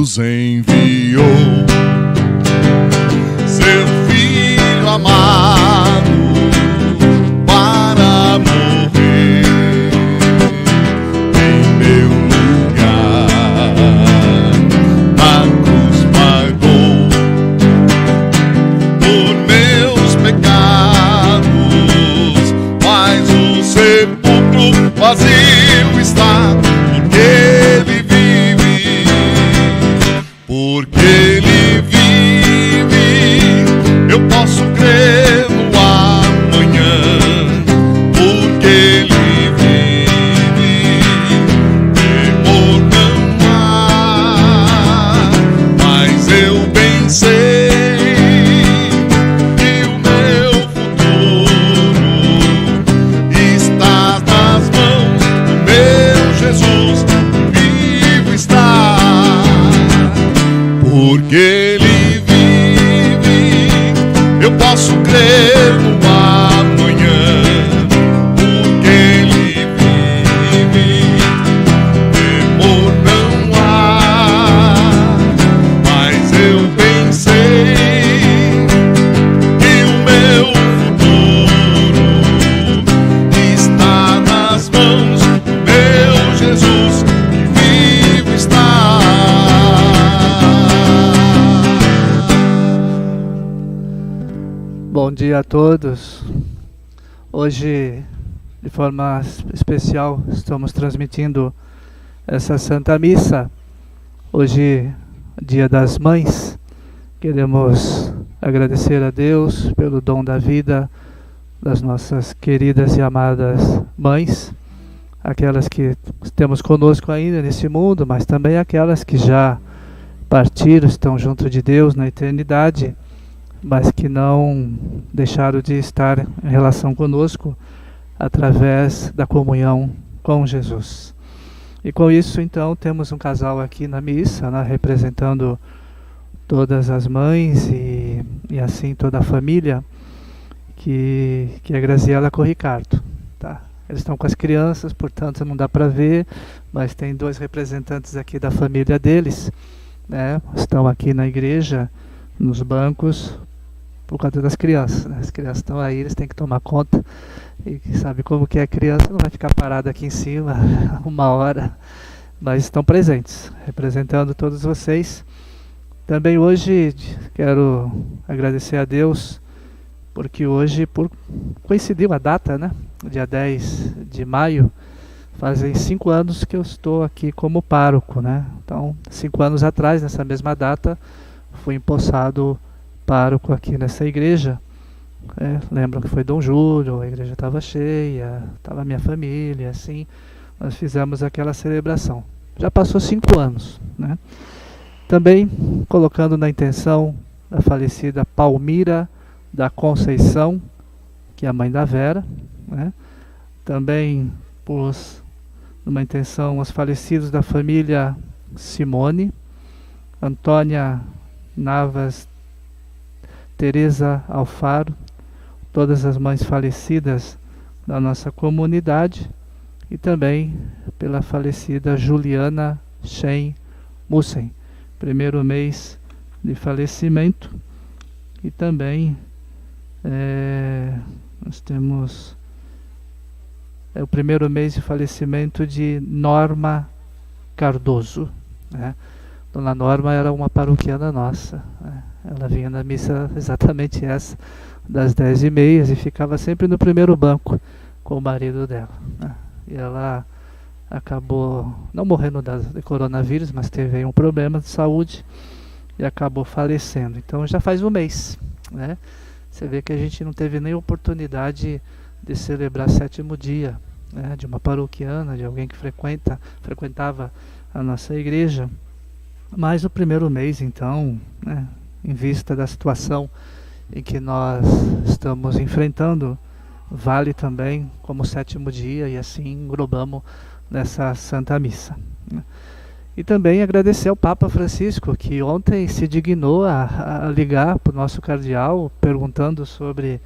Deus enviou seu Filho amado para morrer em meu lugar. Na cruz pagou por meus pecados, mas o sepulcro vazio está, porque Ele vive, porque Ele vive. Eu posso crer no amanhã, porque Ele vive. Temor não há, mas eu bem sei que o meu futuro está nas mãos do meu Jesus, que vivo está, porque Ele vive. Eu posso crer no amanhã, porque Ele vive. Temor não há, mas eu bem sei que o meu futuro está nas mãos do meu Jesus, que vivo está. Bom dia a todos. Hoje, de forma especial, estamos transmitindo essa Santa Missa. Hoje, Dia das Mães. Queremos agradecer a Deus pelo dom da vida das nossas queridas e amadas mães, aquelas que temos conosco ainda nesse mundo, mas também aquelas que já partiram, estão junto de Deus na eternidade, mas que não deixaram de estar em relação conosco através da comunhão com Jesus. E com isso, então, temos um casal aqui na missa, né, representando todas as mães e assim toda a família, que é a Graziela com o Ricardo. Tá? Eles estão com as crianças, portanto não dá para ver, mas tem dois representantes aqui da família deles, né, estão aqui na igreja, nos bancos, por conta das crianças, né? As crianças estão aí, eles têm que tomar conta. E sabe como que é a criança, não vai ficar parada aqui em cima uma hora, mas estão presentes, representando todos vocês. Também hoje quero agradecer a Deus, porque hoje coincidiu a data, né? Dia 10 de maio, fazem 5 anos que eu estou aqui como pároco, né? Então, 5 anos atrás, nessa mesma data, fui empossado pároco aqui nessa igreja. Lembram que foi Dom Júlio, a igreja estava cheia, estava a minha família, assim, nós fizemos aquela celebração. Já passou 5 anos, né? Também colocando na intenção da falecida Palmira da Conceição, que é a mãe da Vera, né? Também pus numa intenção os falecidos da família Simone, Antônia Navas, Teresa Alfaro, todas as mães falecidas da nossa comunidade, e também pela falecida Juliana Shen Mussen, primeiro mês de falecimento. E também nós temos o primeiro mês de falecimento de Norma Cardoso, né? Dona Norma era uma paroquiana nossa, né? Ela vinha na missa exatamente essa, das 10h30, e ficava sempre no primeiro banco com o marido dela, né? E ela acabou não morrendo de coronavírus, mas teve aí um problema de saúde e acabou falecendo. Então já faz um mês, né? Você vê que a gente não teve nem oportunidade de celebrar 7º dia, né, de uma paroquiana, de alguém que frequentava a nossa igreja. Mas o primeiro mês, então, né, em vista da situação em que nós estamos enfrentando, vale também como 7º dia, e assim englobamos nessa Santa Missa, né? E também agradecer ao Papa Francisco, que ontem se dignou a ligar para o nosso cardeal, perguntando sobre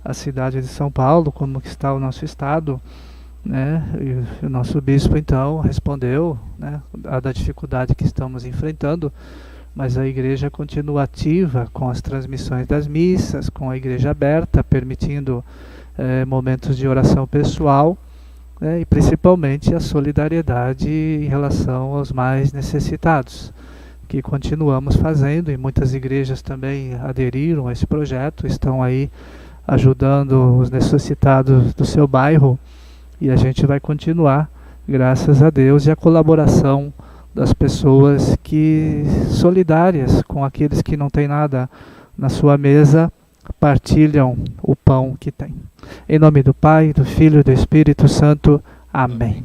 a cidade de São Paulo, como que está o nosso estado, né? E o nosso bispo então respondeu, né, da dificuldade que estamos enfrentando, mas a igreja continua ativa com as transmissões das missas, com a igreja aberta, permitindo momentos de oração pessoal, né, e principalmente a solidariedade em relação aos mais necessitados, que continuamos fazendo, e muitas igrejas também aderiram a esse projeto, estão aí ajudando os necessitados do seu bairro, e a gente vai continuar, graças a Deus, e a colaboração das pessoas que solidárias com aqueles que não têm nada na sua mesa, partilham o pão que têm. Em nome do Pai, do Filho e do Espírito Santo. Amém.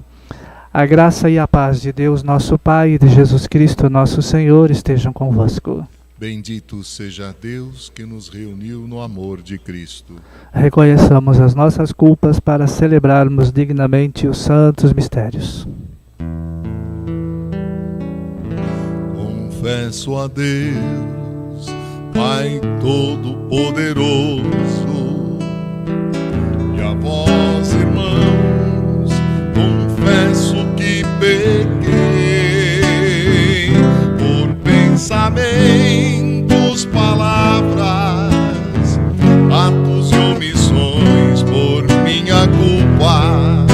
A graça e a paz de Deus, nosso Pai, e de Jesus Cristo, nosso Senhor, estejam convosco. Bendito seja Deus que nos reuniu no amor de Cristo. Reconheçamos as nossas culpas para celebrarmos dignamente os santos mistérios. Confesso a Deus, Pai Todo-Poderoso, e a vós, irmãos, confesso que pequei por pensamentos, palavras, atos e omissões, por minha culpa,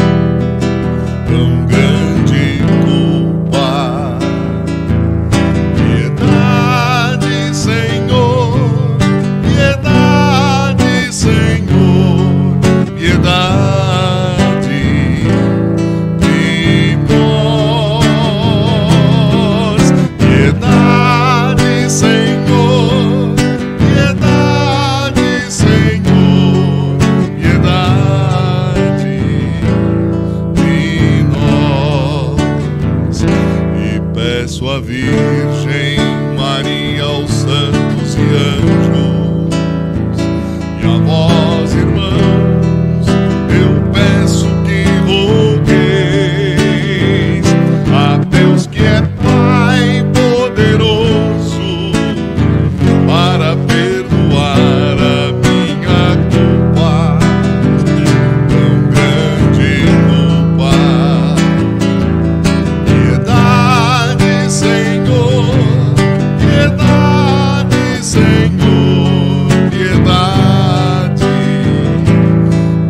tão grande culpa. Piedade, Senhor, piedade, Senhor, piedade de nós. Piedade, Senhor, piedade, Senhor, piedade de nós. E peço à Virgem Maria, aos santos e anjos, e a vós, irmãos, eu peço que rogueis a Deus, que é Pai poderoso, para perdoar a minha culpa, tão grande culpa. Piedade, Senhor, piedade, Senhor, piedade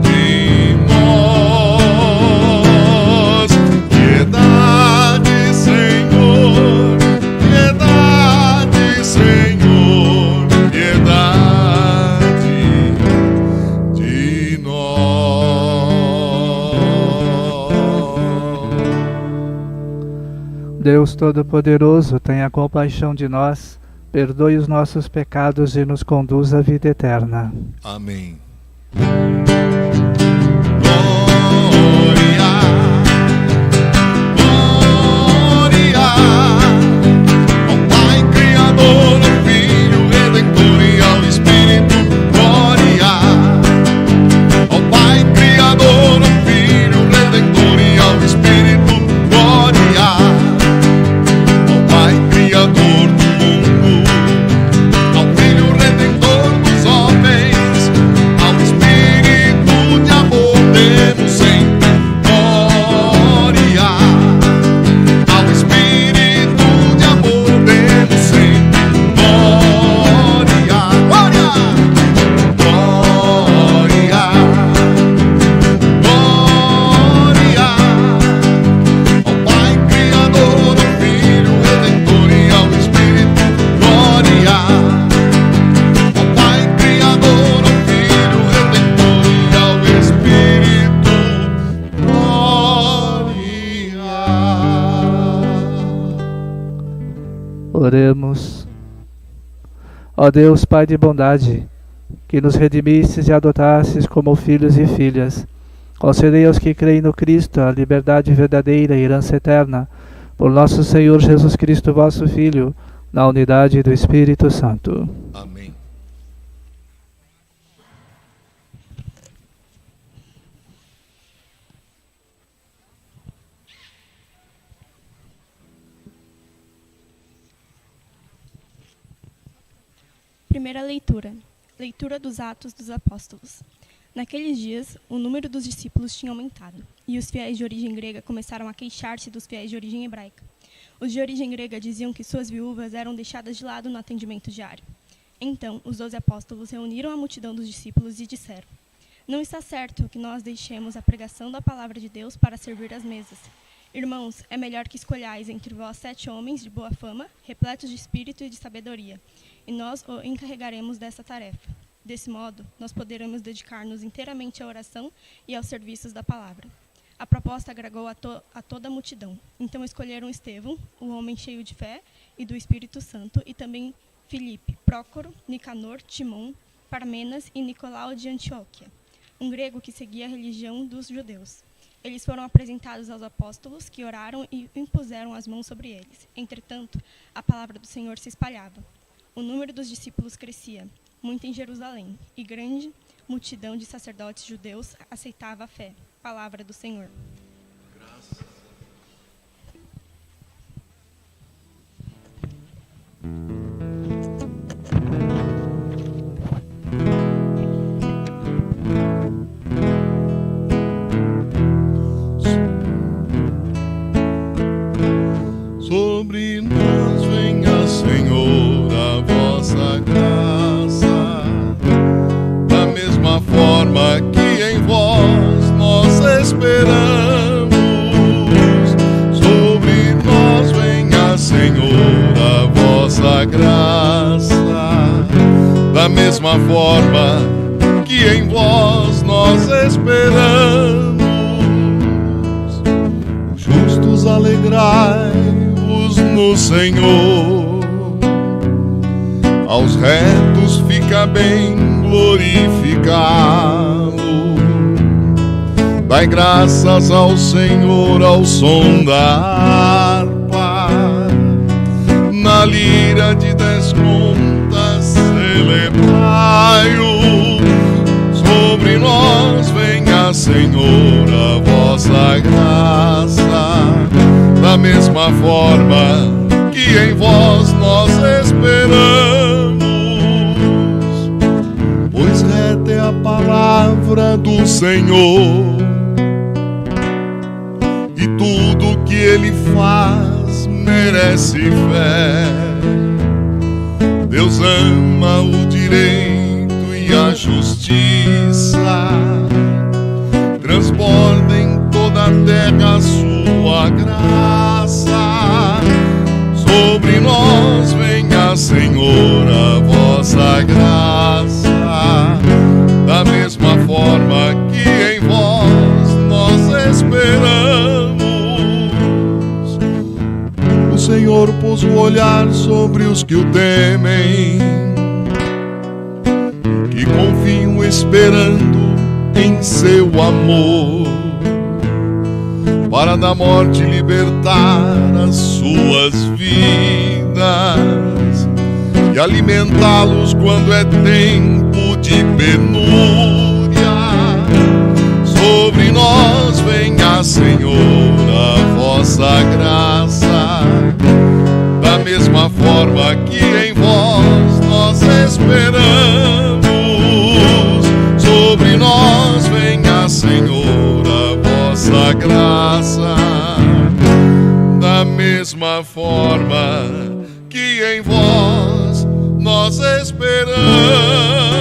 de nós. Piedade, Senhor, piedade, Senhor, piedade de nós. Deus Todo-Poderoso, tenha compaixão de nós, perdoe os nossos pecados e nos conduz à vida eterna. Amém. Glória, glória ao Pai Criador, ao Filho Redentor e ao Espírito. Glória ao Pai Criador, ao Filho Redentor e ao Espírito. Glória ao Pai Criador do mundo, ao Filho Redentor dos homens, ao Espírito de amor demos sempre. Glória ao Espírito de amor demos sempre. Glória, glória, glória, glória ao Pai Criador, ao Filho Redentor e ao Espírito. Glória ao Pai Criador, ao Filho Redentor e ao Espírito. Glória. Oremos. Ó Deus, Pai de bondade, que nos redimistes e adotastes como filhos e filhas, concedei aos que creem no Cristo a liberdade verdadeira e herança eterna, por nosso Senhor Jesus Cristo, vosso Filho, na unidade do Espírito Santo. Amém. Primeira leitura. Leitura dos Atos dos Apóstolos. Naqueles dias, o número dos discípulos tinha aumentado, e os fiéis de origem grega começaram a queixar-se dos fiéis de origem hebraica. Os de origem grega diziam que suas viúvas eram deixadas de lado no atendimento diário. Então, os 12 apóstolos reuniram a multidão dos discípulos e disseram: Não está certo que nós deixemos a pregação da palavra de Deus para servir às mesas. Irmãos, é melhor que escolhais entre vós 7 homens de boa fama, repletos de espírito e de sabedoria, e nós o encarregaremos dessa tarefa. Desse modo, nós poderemos dedicar-nos inteiramente à oração e aos serviços da palavra. A proposta agradou a toda a multidão. Então escolheram Estevão, o homem cheio de fé e do Espírito Santo, e também Filipe, Prócoro, Nicanor, Timon, Parmenas e Nicolau de Antioquia, um grego que seguia a religião dos judeus. Eles foram apresentados aos apóstolos, que oraram e impuseram as mãos sobre eles. Entretanto, a palavra do Senhor se espalhava. O número dos discípulos crescia muito em Jerusalém, e grande multidão de sacerdotes judeus aceitava a fé. Palavra do Senhor. Graças Sobre nós venha, Senhor, a vossa graça, da mesma forma que em vós nós esperamos. Sobre nós venha, Senhor, a vossa graça, da mesma forma que em vós nós esperamos. Justos, alegrai-vos no Senhor, aos retos fica bem glorificá-lo. Dai graças ao Senhor ao som da harpa, na lira de 10 contas celebrai-o. Sobre nós venha, Senhor, a vossa graça, da mesma forma que em vós nós esperamos. Pois reta é a palavra do Senhor, e tudo que Ele faz merece fé. Deus ama o direito e a justiça, transborda em toda a terra a sua graça. Sobre nós venha, Senhor, a vossa graça, da mesma forma que em vós nós esperamos. O Senhor pôs o olhar sobre os que o temem, que confiam esperando em seu amor, para da morte libertar as suas vidas e alimentá-los quando é tempo de penúria. Sobre nós venha, Senhor, a vossa graça, da mesma forma que em vós nós esperamos. Sobre nós venha, Senhor, a vossa graça, da mesma forma que em vós nós esperamos.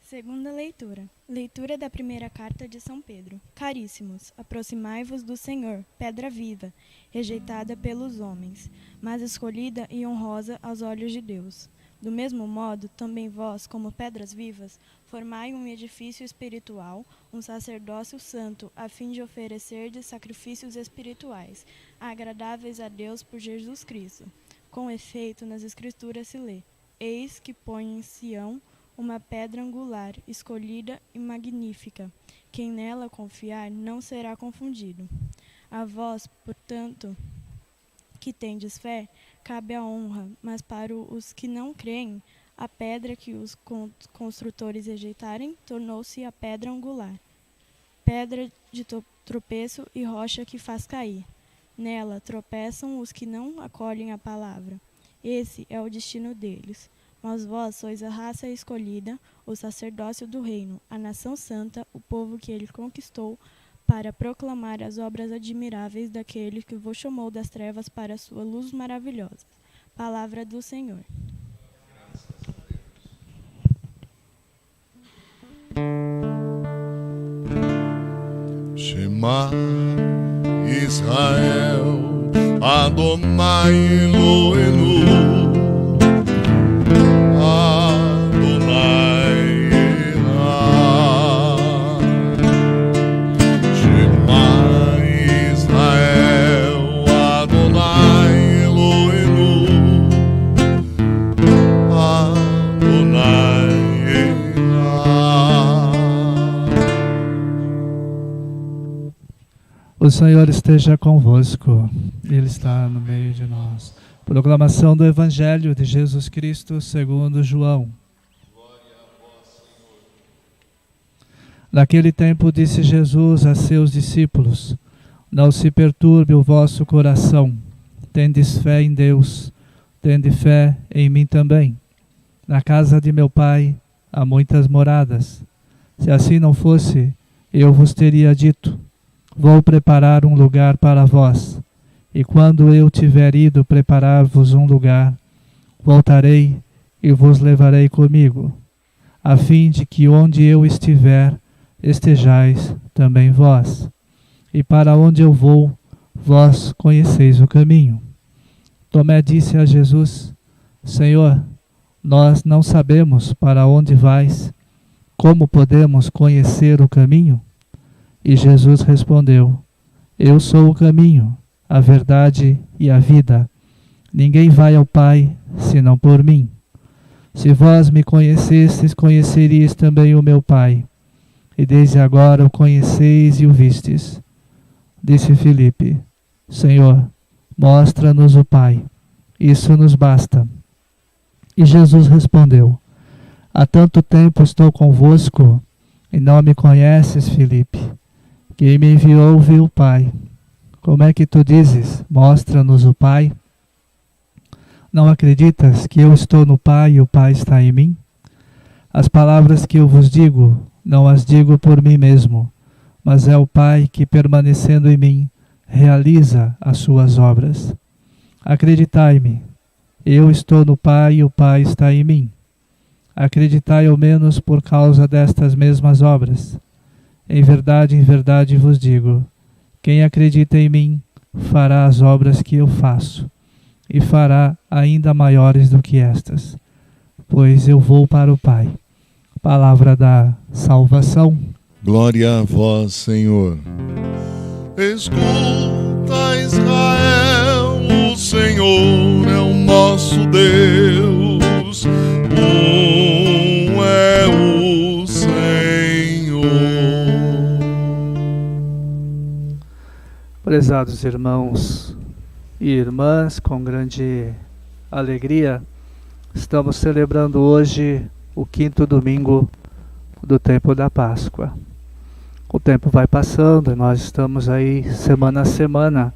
Segunda leitura. Leitura da primeira carta de São Pedro. Caríssimos, aproximai-vos do Senhor, pedra viva, rejeitada pelos homens, mas escolhida e honrosa aos olhos de Deus. Do mesmo modo, também vós, como pedras vivas, formai um edifício espiritual, um sacerdócio santo, a fim de oferecerdes sacrifícios espirituais, agradáveis a Deus por Jesus Cristo. Com efeito, nas Escrituras se lê: Eis que põe em Sião uma pedra angular, escolhida e magnífica. Quem nela confiar não será confundido. A vós, portanto, que tendes fé, cabe a honra, mas para os que não creem, a pedra que os construtores rejeitarem tornou-se a pedra angular, pedra de tropeço e rocha que faz cair. Nela tropeçam os que não acolhem a palavra. Esse é o destino deles. Mas vós sois a raça escolhida, o sacerdócio do reino, a nação santa, o povo que ele conquistou, para proclamar as obras admiráveis daquele que vos chamou das trevas para a sua luz maravilhosa. Palavra do Senhor. Shema Israel, Adonai Eloheinu, Adonai Echad. Shema Israel, Adonai Eloheinu, Adonai Echad. O Senhor esteja convosco, Ele está no meio de nós. Proclamação do Evangelho de Jesus Cristo segundo João. Naquele tempo disse Jesus a seus discípulos: Não se perturbe o vosso coração, tendes fé em Deus, tende fé em mim também. Na casa de meu Pai há muitas moradas. Se assim não fosse, eu vos teria dito: Vou preparar um lugar para vós, e quando eu tiver ido preparar-vos um lugar, voltarei e vos levarei comigo, a fim de que onde eu estiver, estejais também vós. E para onde eu vou, vós conheceis o caminho. Tomé disse a Jesus: Senhor, nós não sabemos para onde vais, como podemos conhecer o caminho? E Jesus respondeu: Eu sou o caminho, a verdade e a vida. Ninguém vai ao Pai, senão por mim. Se vós me conhecestes, conheceríeis também o meu Pai. E desde agora o conheceis e o vistes. Disse Filipe: Senhor, mostra-nos o Pai. Isso nos basta. E Jesus respondeu: Há tanto tempo estou convosco, e não me conheces, Filipe. Quem me enviou viu o Pai. Como é que tu dizes: mostra-nos o Pai? Não acreditas que eu estou no Pai e o Pai está em mim? As palavras que eu vos digo, não as digo por mim mesmo, mas é o Pai que, permanecendo em mim, realiza as suas obras. Acreditai-me, eu estou no Pai e o Pai está em mim. Acreditai ao menos por causa destas mesmas obras. Em verdade vos digo: quem acredita em mim fará as obras que eu faço, e fará ainda maiores do que estas, pois eu vou para o Pai. Palavra da salvação. Glória a vós, Senhor. Escuta, Israel, o Senhor é o nosso Deus, é o Senhor. Prezados irmãos e irmãs, com grande alegria, estamos celebrando hoje o 5º domingo do tempo da Páscoa. O tempo vai passando e nós estamos aí semana a semana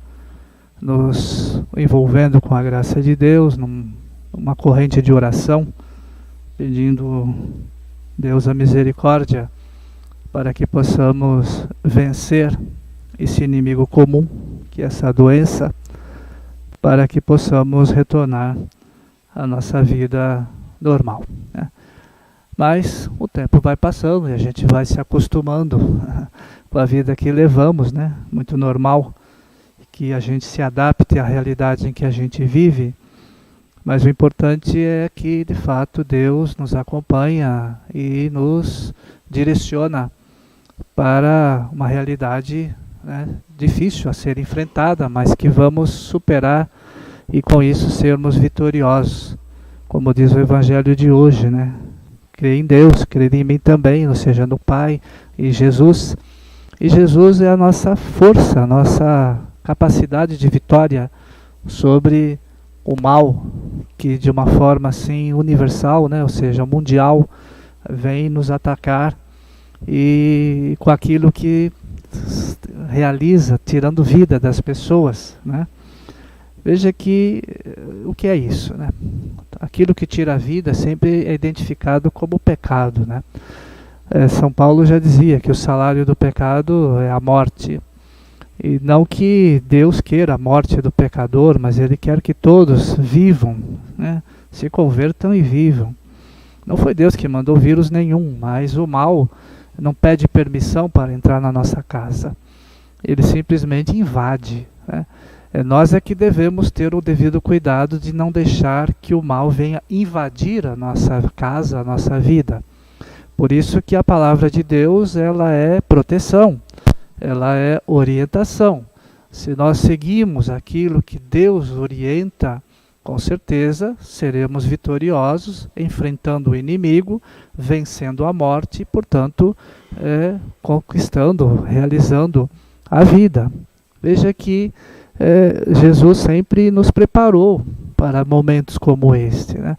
nos envolvendo com a graça de Deus, numa corrente de oração, pedindo Deus a misericórdia para que possamos vencer esse inimigo comum, que é essa doença, para que possamos retornar à nossa vida normal, né? Mas o tempo vai passando e a gente vai se acostumando com a vida que levamos, né? Muito normal que a gente se adapte à realidade em que a gente vive, mas o importante é que, de fato, Deus nos acompanha e nos direciona para uma realidade, né, difícil a ser enfrentada, mas que vamos superar e com isso sermos vitoriosos, como diz o Evangelho de hoje, né? Crê em Deus, crê em mim também, ou seja, no Pai e Jesus. E Jesus é a nossa força, a nossa capacidade de vitória sobre o mal que de uma forma assim universal, né, ou seja, mundial, vem nos atacar e com aquilo que realiza, tirando vida das pessoas, né? Veja que o que é isso, né? Aquilo que tira a vida sempre é identificado como pecado, né? São Paulo já dizia que o salário do pecado é a morte. E não que Deus queira a morte do pecador, mas Ele quer que todos vivam, né? Se convertam e vivam. Não foi Deus que mandou vírus nenhum, mas o mal não pede permissão para entrar na nossa casa. Ele simplesmente invade, né? Nós é que devemos ter o devido cuidado de não deixar que o mal venha invadir a nossa casa, a nossa vida. Por isso que a palavra de Deus, ela é proteção, ela é orientação. Se nós seguimos aquilo que Deus orienta, com certeza seremos vitoriosos, enfrentando o inimigo, vencendo a morte e, portanto, conquistando, realizando a vida. Veja que Jesus sempre nos preparou para momentos como este, né?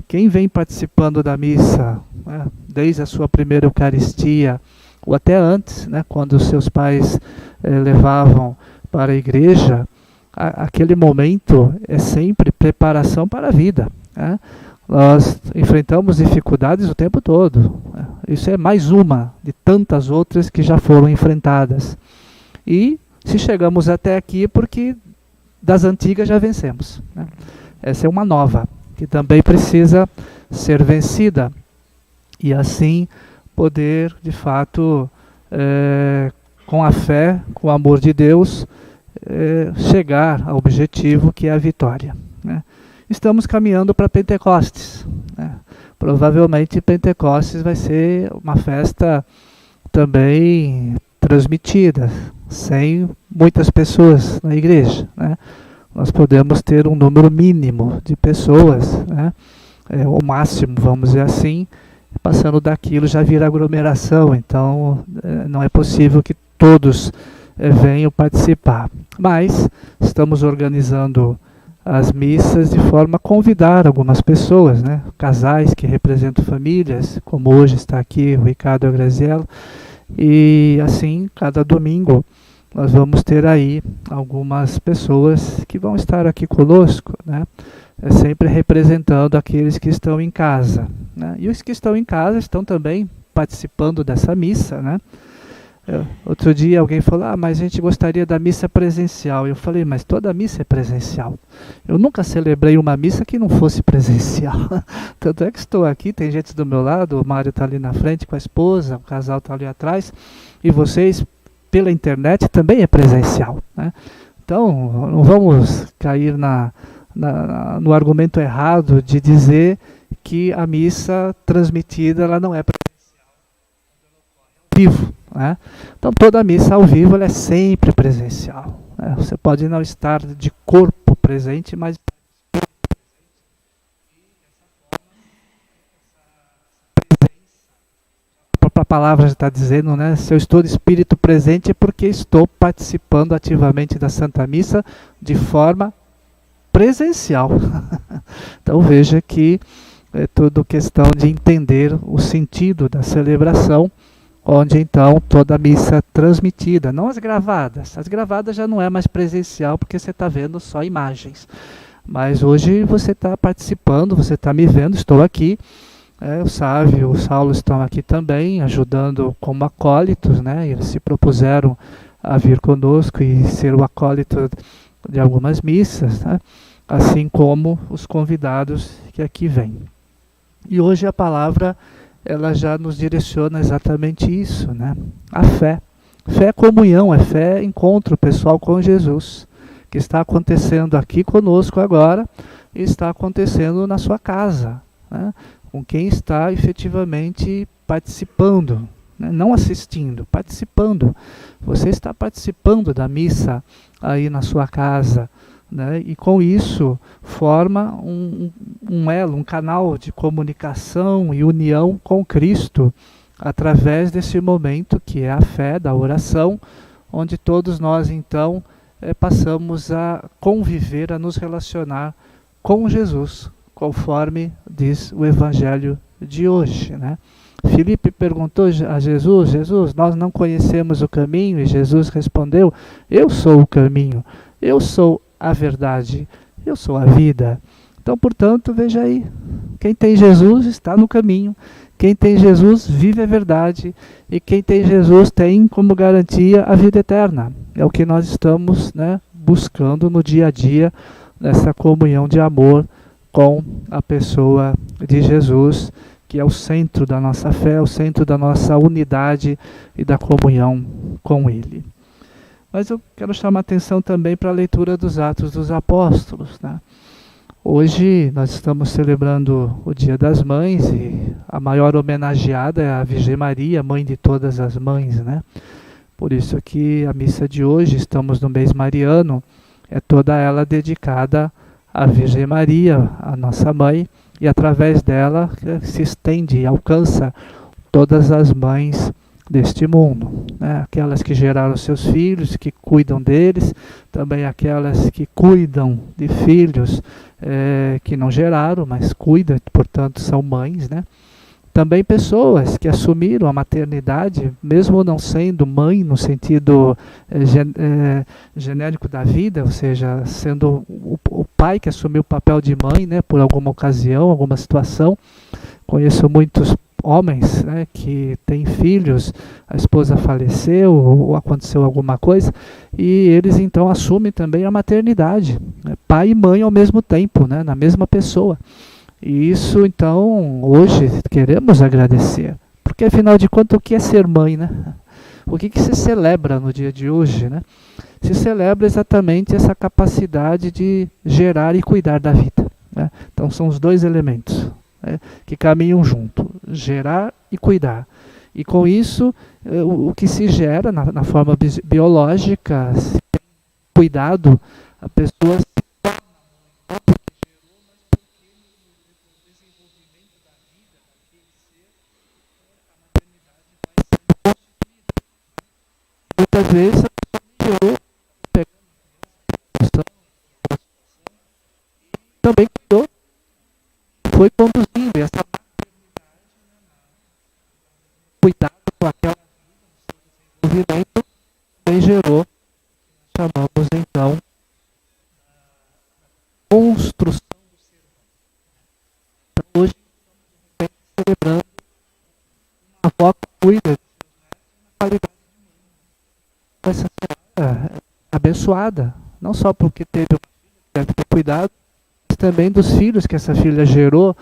Quem vem participando da missa, né, desde a sua primeira Eucaristia, ou até antes, né, quando os seus pais levavam para a igreja, aquele momento é sempre preparação para a vida, né? Nós enfrentamos dificuldades o tempo todo, né? Isso é mais uma de tantas outras que já foram enfrentadas. E se chegamos até aqui, porque das antigas já vencemos, né? Essa é uma nova, que também precisa ser vencida. E assim poder, de fato, com a fé, com o amor de Deus, chegar ao objetivo que é a vitória, né? Estamos caminhando para Pentecostes, né? Provavelmente Pentecostes vai ser uma festa também transmitida, sem muitas pessoas na igreja, né? Nós podemos ter um número mínimo de pessoas, né? O máximo, vamos dizer assim, passando daquilo já vira aglomeração, então não é possível que todos venham participar. Mas estamos organizando as missas de forma a convidar algumas pessoas, né? Casais que representam famílias, como hoje está aqui o Ricardo e a Graziella, e assim, cada domingo, nós vamos ter aí algumas pessoas que vão estar aqui conosco, né? Sempre representando aqueles que estão em casa, né? E os que estão em casa estão também participando dessa missa, né? Outro dia alguém falou, mas a gente gostaria da missa presencial. Eu falei, mas toda missa é presencial. Eu nunca celebrei uma missa que não fosse presencial. Tanto é que estou aqui, tem gente do meu lado, o Mário está ali na frente com a esposa, o casal está ali atrás, e vocês, pela internet, também é presencial, né? Então, não vamos cair no argumento errado de dizer que a missa transmitida ela não é presencial, ao vivo, né? Então toda a missa ao vivo ela é sempre presencial, né? Você pode não estar de corpo presente, mas a própria palavra já está dizendo, né? Se eu estou de espírito presente é porque estou participando ativamente da Santa Missa de forma presencial. Então veja que é tudo questão de entender o sentido da celebração, onde então toda a missa transmitida, não as gravadas já não é mais presencial porque você está vendo só imagens, mas hoje você está participando, você está me vendo, estou aqui, o Sávio e o Saulo estão aqui também, ajudando como acólitos, né? Eles se propuseram a vir conosco e ser o acólito de algumas missas, né? Assim como os convidados que aqui vêm. E hoje a palavra ela já nos direciona exatamente isso, né? A fé. Fé é comunhão, é fé encontro pessoal com Jesus, que está acontecendo aqui conosco agora e está acontecendo na sua casa, né? Com quem está efetivamente participando, né? Não assistindo, participando. Você está participando da missa aí na sua casa, né? E com isso forma um elo, um canal de comunicação e união com Cristo através desse momento que é a fé da oração, onde todos nós então passamos a conviver, a nos relacionar com Jesus, conforme diz o Evangelho de hoje, né? Filipe perguntou a Jesus: Jesus, nós não conhecemos o caminho, e Jesus respondeu: eu sou o caminho, eu sou a verdade, eu sou a vida. Então, portanto, veja aí, quem tem Jesus está no caminho, quem tem Jesus vive a verdade, e quem tem Jesus tem como garantia a vida eterna. É o que nós estamos, né, buscando no dia a dia, nessa comunhão de amor com a pessoa de Jesus, que é o centro da nossa fé, o centro da nossa unidade e da comunhão com Ele. Mas eu quero chamar a atenção também para a leitura dos Atos dos Apóstolos, né? Hoje nós estamos celebrando o Dia das Mães e a maior homenageada é a Virgem Maria, mãe de todas as mães, né? Por isso que a missa de hoje, estamos no mês mariano, é toda ela dedicada à Virgem Maria, a nossa mãe, e através dela se estende e alcança todas as mães deste mundo, né? Aquelas que geraram seus filhos, que cuidam deles, também aquelas que cuidam de filhos que não geraram, mas cuidam, portanto são mães, né? Também pessoas que assumiram a maternidade, mesmo não sendo mãe no sentido genérico da vida, ou seja, sendo o pai que assumiu o papel de mãe, né, por alguma ocasião, alguma situação. Conheço muitos homens, né, que têm filhos, a esposa faleceu ou aconteceu alguma coisa, e eles então assumem também a maternidade, né, pai e mãe ao mesmo tempo, né, na mesma pessoa. E isso, então, hoje queremos agradecer. Porque, afinal de contas, o que é ser mãe, né? O que se celebra no dia de hoje, né? Se celebra exatamente essa capacidade de gerar e cuidar da vida, né? Então, são os dois elementos, né, que caminham junto. Gerar e cuidar. E, com isso, o que se gera na forma biológica, se tem cuidado, a pessoa se muitas vezes a pessoa gerou, também cuidou, foi conduzindo essa cuidado com aquela desenvolvimento, também gerou, chamamos então construção do ser humano. Então, hoje estamos celebrando uma avó que cuida de seus netos na qualidade essa senhora abençoada, não só porque teve uma filha que deve ter cuidado, mas também dos filhos que essa filha gerou,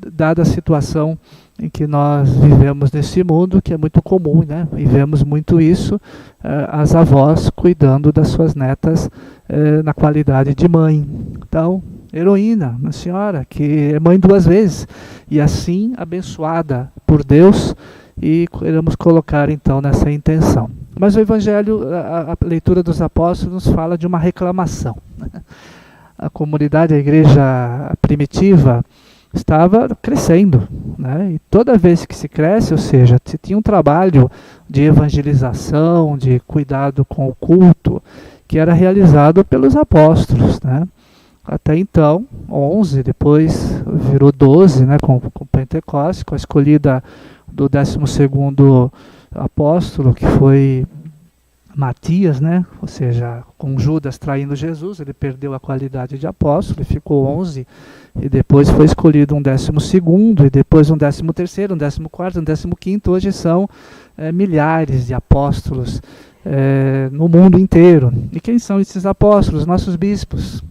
dada a situação em que nós vivemos nesse mundo, que é muito comum, né? E vemos muito isso, as avós cuidando das suas netas na qualidade de mãe. Então, heroína, uma senhora que é mãe duas vezes, e assim abençoada por Deus, e queremos colocar então nessa intenção. Mas o Evangelho, a leitura dos apóstolos, nos fala de uma reclamação. A comunidade, a igreja primitiva, estava crescendo, né? E toda vez que se cresce, ou seja, se tinha um trabalho de evangelização, de cuidado com o culto, que era realizado pelos apóstolos, né? Até então, 11, depois virou 12, né, com Pentecostes, com a escolhida do 12º apóstolo, que foi Matias, né? Ou seja, com Judas traindo Jesus, ele perdeu a qualidade de apóstolo e ficou 11, e depois foi escolhido um 12º, e depois um 13º, um 14º, um 15º, hoje são milhares de apóstolos no mundo inteiro. E quem são esses apóstolos? Nossos bispos,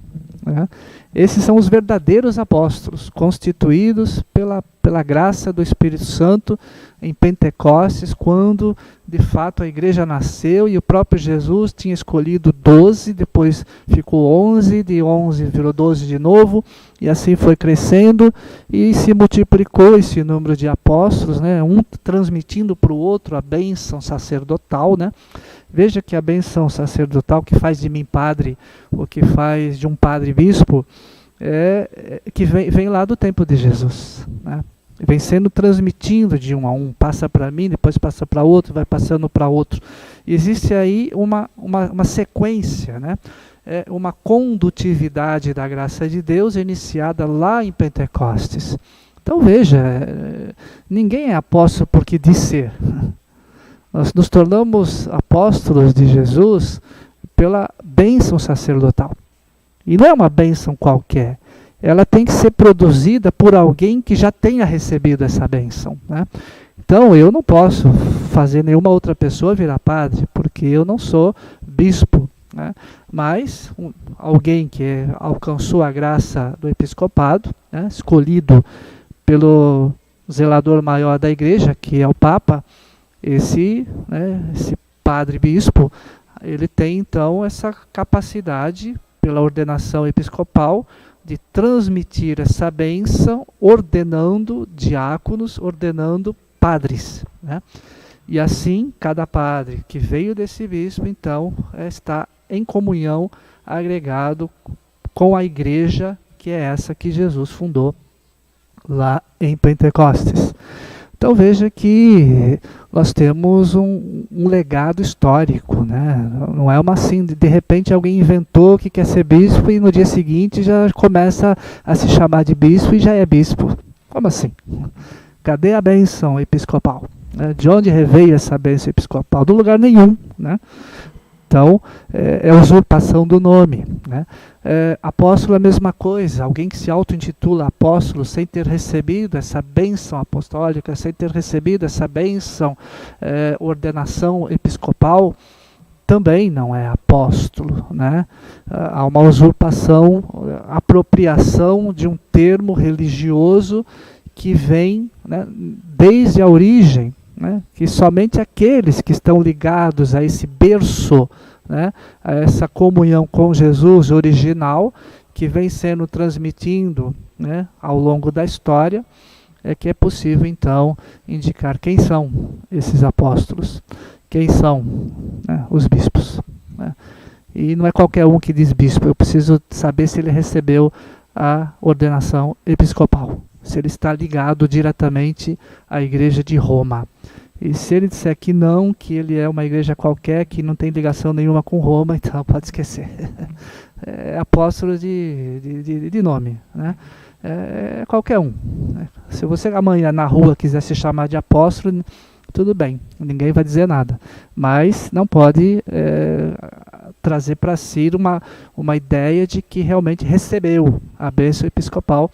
né? Esses são os verdadeiros apóstolos, constituídos pela graça do Espírito Santo em Pentecostes, quando de fato a igreja nasceu e o próprio Jesus tinha escolhido 12, depois ficou 11, de 11 virou 12 de novo, e assim foi crescendo e se multiplicou esse número de apóstolos, né? Um transmitindo para o outro a bênção sacerdotal, né? Veja que a bênção sacerdotal que faz de mim padre, ou que faz de um padre bispo, que vem lá do tempo de Jesus, né? vem sendo transmitindo de um a um, passa para mim, depois passa para outro, vai passando para outro. E existe aí uma sequência, né? Uma condutividade da graça de Deus iniciada lá em Pentecostes. Então veja, ninguém é apóstolo porque diz ser. Nós nos tornamos apóstolos de Jesus pela bênção sacerdotal. E não é uma bênção qualquer. Ela tem que ser produzida por alguém que já tenha recebido essa bênção, né? Então eu não posso fazer nenhuma outra pessoa virar padre, porque eu não sou bispo, né? Mas alguém que alcançou a graça do episcopado, né, escolhido pelo zelador maior da igreja, que é o Papa, esse padre bispo, ele tem então essa capacidade, pela ordenação episcopal, de transmitir essa bênção, ordenando diáconos, ordenando padres, né? E assim, cada padre que veio desse bispo, então, está em comunhão, agregado com a igreja, que é essa que Jesus fundou lá em Pentecostes. Então veja que nós temos um legado histórico, né? Não é uma assim, de repente alguém inventou que quer ser bispo e no dia seguinte já começa a se chamar de bispo e já é bispo. Como assim? Cadê a bênção episcopal? De onde veio essa bênção episcopal? Do lugar nenhum, né? Então, é usurpação do nome, né? Apóstolo é a mesma coisa, alguém que se auto-intitula apóstolo sem ter recebido essa bênção apostólica, sem ter recebido essa bênção, ordenação episcopal, também não é apóstolo, né? Há uma usurpação, apropriação de um termo religioso que vem, né, desde a origem, né, que somente aqueles que estão ligados a esse berço, né, a essa comunhão com Jesus original, que vem sendo transmitindo, né, ao longo da história, é que é possível então indicar quem são esses apóstolos, quem são, né, os bispos, né? E não é qualquer um que diz bispo, eu preciso saber se ele recebeu a ordenação episcopal, se ele está ligado diretamente à igreja de Roma. E se ele disser que não, que ele é uma igreja qualquer, que não tem ligação nenhuma com Roma, então pode esquecer. É apóstolo de nome, né? É qualquer um, né? Se você amanhã na rua quiser se chamar de apóstolo, tudo bem, ninguém vai dizer nada. Mas não pode trazer para si uma ideia de que realmente recebeu a bênção episcopal,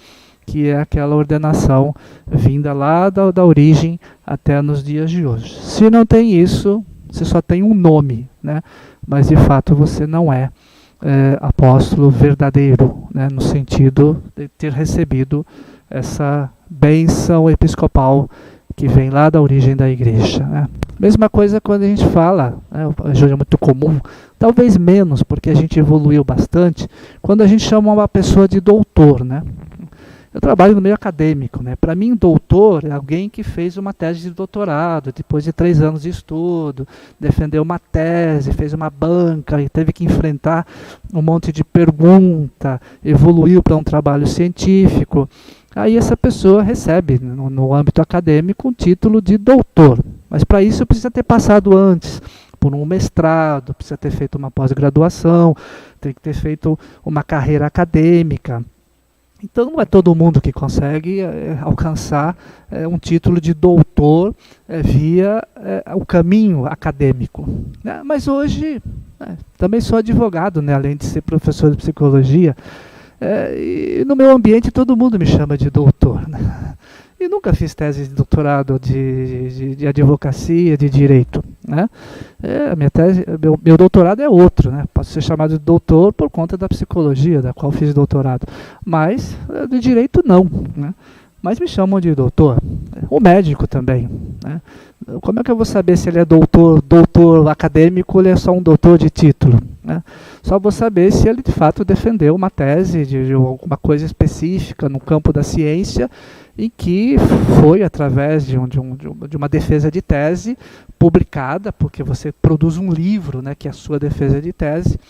que é aquela ordenação vinda lá da origem até nos dias de hoje. Se não tem isso, você só tem um nome, né? Mas de fato você não é apóstolo verdadeiro, né? No sentido de ter recebido essa bênção episcopal que vem lá da origem da igreja, né? Mesma coisa quando a gente fala, né, hoje é muito comum, talvez menos, porque a gente evoluiu bastante, quando a gente chama uma pessoa de doutor, né? Eu trabalho no meio acadêmico, né? Para mim, doutor é alguém que fez uma tese de doutorado, depois de 3 anos de estudo, defendeu uma tese, fez uma banca e teve que enfrentar um monte de pergunta, evoluiu para um trabalho científico. Aí essa pessoa recebe, no âmbito acadêmico, um título de doutor. Mas para isso precisa ter passado antes por um mestrado, precisa ter feito uma pós-graduação, tem que ter feito uma carreira acadêmica. Então não é todo mundo que consegue alcançar um título de doutor via o caminho acadêmico, né? Mas hoje também sou advogado, né, além de ser professor de psicologia, e no meu ambiente todo mundo me chama de doutor, né? E nunca fiz tese de doutorado de advocacia, de direito, né? A minha tese, meu doutorado é outro, né? Posso ser chamado de doutor por conta da psicologia, da qual fiz doutorado, mas de direito não, né? Mas me chamam de doutor. O médico também, né? Como é que eu vou saber se ele é doutor acadêmico ou ele é só um doutor de título, né? Só vou saber se ele de fato defendeu uma tese de alguma coisa específica no campo da ciência e que foi através de uma defesa de tese publicada, porque você produz um livro, né, que é a sua defesa de tese,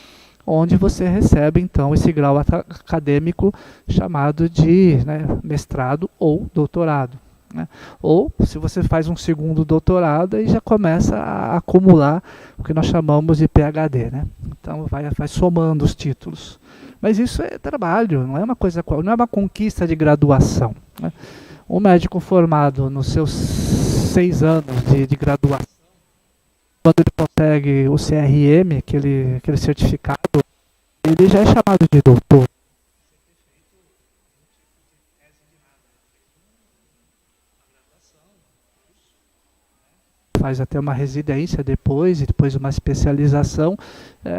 onde você recebe então esse grau acadêmico chamado de, né, mestrado ou doutorado. né? Ou se você faz um segundo doutorado, aí já começa a acumular o que nós chamamos de PhD, né? Então vai somando os títulos. Mas isso é trabalho, não é uma coisa, não é uma conquista de graduação, né? Um médico formado nos seus 6 anos de graduação, quando ele consegue o CRM, aquele certificado, ele já é chamado de doutor. Faz até uma residência depois, e depois uma especialização,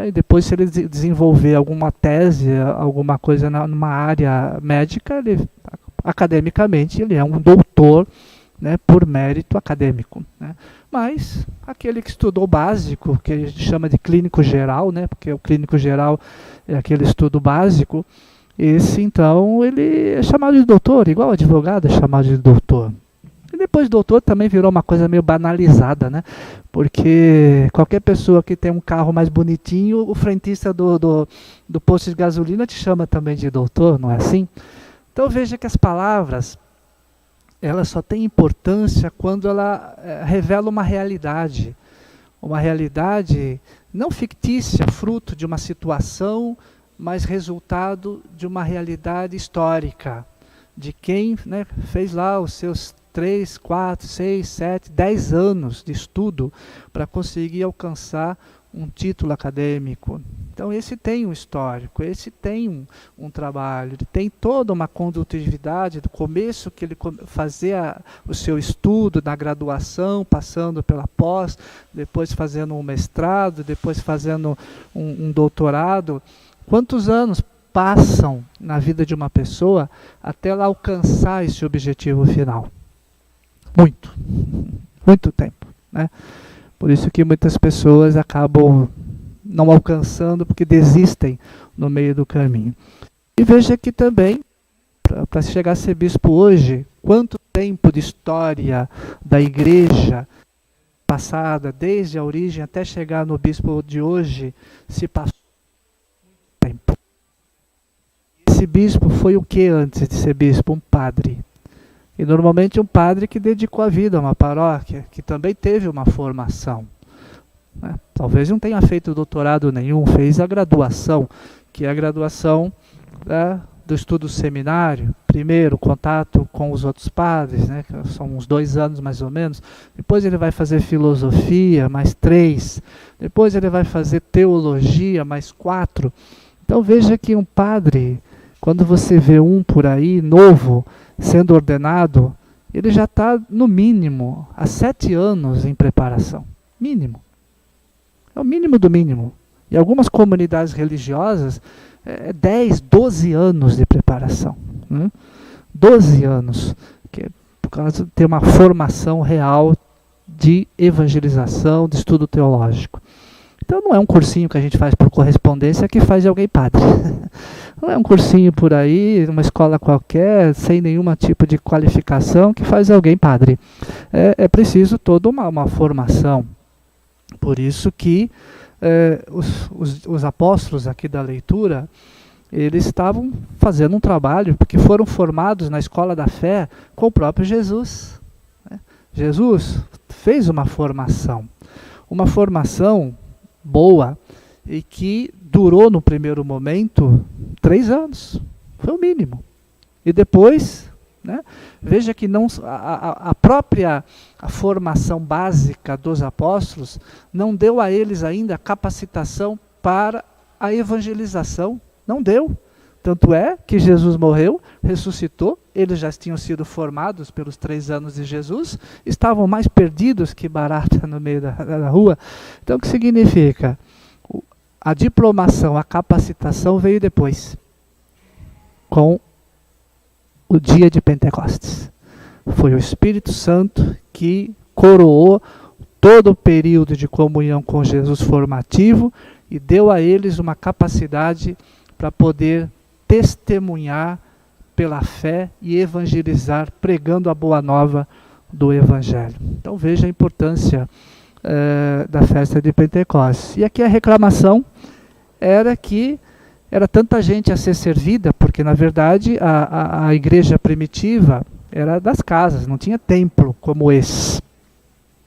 e depois, se ele desenvolver alguma tese, alguma coisa numa área médica, academicamente ele é um doutor, né, por mérito acadêmico, né? Mas aquele que estudou básico, que a gente chama de clínico geral, né, porque o clínico geral é aquele estudo básico, esse então ele é chamado de doutor, igual o advogado é chamado de doutor. E depois doutor também virou uma coisa meio banalizada, né? Porque qualquer pessoa que tem um carro mais bonitinho, o frentista do posto de gasolina te chama também de doutor, não é assim? Então veja que as palavras, elas só têm importância quando ela revela uma realidade não fictícia, fruto de uma situação, mas resultado de uma realidade histórica, de quem, né, fez lá os seus 3, 4, 6, 7, 10 anos de estudo para conseguir alcançar um título acadêmico. Então esse tem um histórico, esse tem um trabalho, ele tem toda uma condutividade do começo que ele fazia o seu estudo na graduação, passando pela pós, depois fazendo um mestrado, depois fazendo um doutorado. Quantos anos passam na vida de uma pessoa até ela alcançar esse objetivo final? Muito tempo, né? Por isso que muitas pessoas acabam não alcançando, porque desistem no meio do caminho. E veja que também, para chegar a ser bispo hoje, quanto tempo de história da igreja passada, desde a origem até chegar no bispo de hoje, se passou muito tempo. Esse bispo foi o que antes de ser bispo? Um padre. E normalmente um padre que dedicou a vida a uma paróquia, que também teve uma formação, né? Talvez não tenha feito doutorado nenhum, fez a graduação, que é a graduação, né, do estudo seminário. Primeiro, contato com os outros padres, né, que são uns 2 anos mais ou menos. Depois ele vai fazer filosofia, mais 3. Depois ele vai fazer teologia, mais 4. Então veja que um padre, quando você vê um por aí, novo, sendo ordenado, ele já está, no mínimo, há 7 anos em preparação. Mínimo. É o mínimo do mínimo. E algumas comunidades religiosas, 10, 12 anos de preparação. 12 anos. Que é por causa de ter uma formação real de evangelização, de estudo teológico. Então não é um cursinho que a gente faz por correspondência que faz de alguém padre. Não é um cursinho por aí, uma escola qualquer, sem nenhum tipo de qualificação, que faz alguém padre. É preciso toda uma formação. Por isso que os apóstolos aqui da leitura, eles estavam fazendo um trabalho, porque foram formados na escola da fé com o próprio Jesus, né? Jesus fez uma formação boa, e que durou no primeiro momento 3 anos, foi o mínimo. E depois, né, veja que não, a própria formação básica dos apóstolos não deu a eles ainda a capacitação para a evangelização, não deu. Tanto é que Jesus morreu, ressuscitou, eles já tinham sido formados pelos 3 anos de Jesus, estavam mais perdidos que barata no meio da rua. Então o que significa? A diplomação, a capacitação veio depois, com o dia de Pentecostes. Foi o Espírito Santo que coroou todo o período de comunhão com Jesus formativo e deu a eles uma capacidade para poder testemunhar pela fé e evangelizar, pregando a boa nova do Evangelho. Então veja a importância da festa de Pentecostes. E aqui a reclamação era que era tanta gente a ser servida, porque na verdade a igreja primitiva, era das casas, não tinha templo como esse.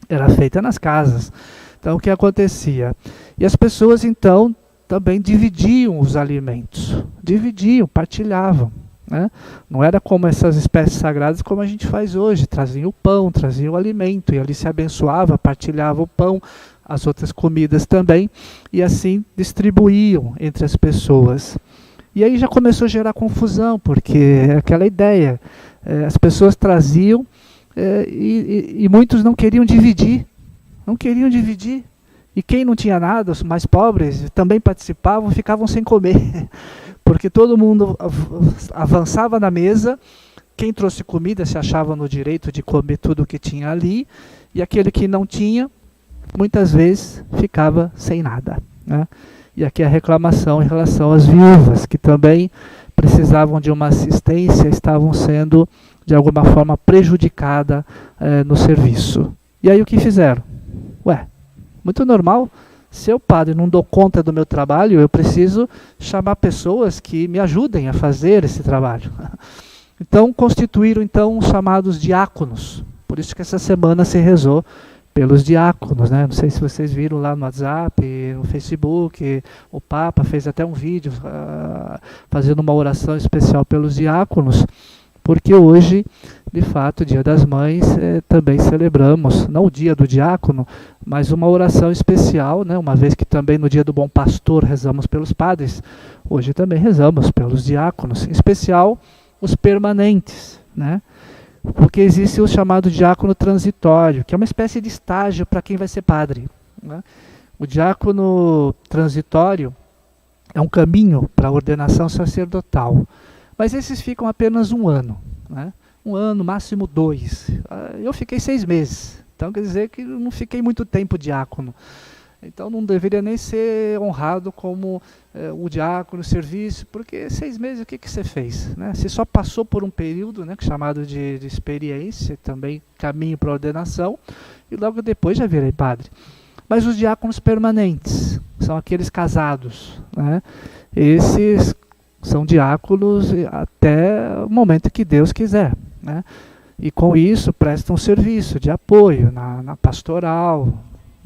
Era feita nas casas. Então o que acontecia? E as pessoas então também dividiam os alimentos, dividiam, partilhavam, né? Não era como essas espécies sagradas como a gente faz hoje, traziam o pão, traziam o alimento, e ali se abençoava, partilhava o pão, as outras comidas também, e assim distribuíam entre as pessoas. E aí já começou a gerar confusão, porque é aquela ideia, as pessoas traziam e muitos não queriam dividir, e quem não tinha nada, os mais pobres, também participavam, ficavam sem comer, porque todo mundo avançava na mesa, quem trouxe comida se achava no direito de comer tudo o que tinha ali, e aquele que não tinha, muitas vezes ficava sem nada, né? E aqui a reclamação em relação às viúvas, que também precisavam de uma assistência, estavam sendo de alguma forma prejudicadas no serviço. E aí o que fizeram? Muito normal, se eu, padre, não dou conta do meu trabalho, eu preciso chamar pessoas que me ajudem a fazer esse trabalho. Então constituíram então os chamados diáconos, por isso que essa semana se rezou pelos diáconos, né? Não sei se vocês viram lá no WhatsApp, no Facebook, o Papa fez até um vídeo fazendo uma oração especial pelos diáconos, porque hoje, de fato, Dia das Mães, também celebramos, não o Dia do Diácono, mas uma oração especial, né? Uma vez que também no Dia do Bom Pastor rezamos pelos padres, hoje também rezamos pelos diáconos, em especial os permanentes, né? Porque existe o chamado diácono transitório, que é uma espécie de estágio para quem vai ser padre, né? O diácono transitório é um caminho para a ordenação sacerdotal, mas esses ficam apenas um ano, né? Um ano, máximo 2. Eu fiquei 6 meses, então quer dizer que não fiquei muito tempo diácono. Então não deveria nem ser honrado como o diácono, o serviço, porque 6 meses o que você fez, né? Você só passou por um período, né, chamado de experiência, também caminho para a ordenação, e logo depois já virei padre. Mas os diáconos permanentes, são aqueles casados, né? Esses são diáconos até o momento que Deus quiser, né? E com isso prestam serviço de apoio na pastoral,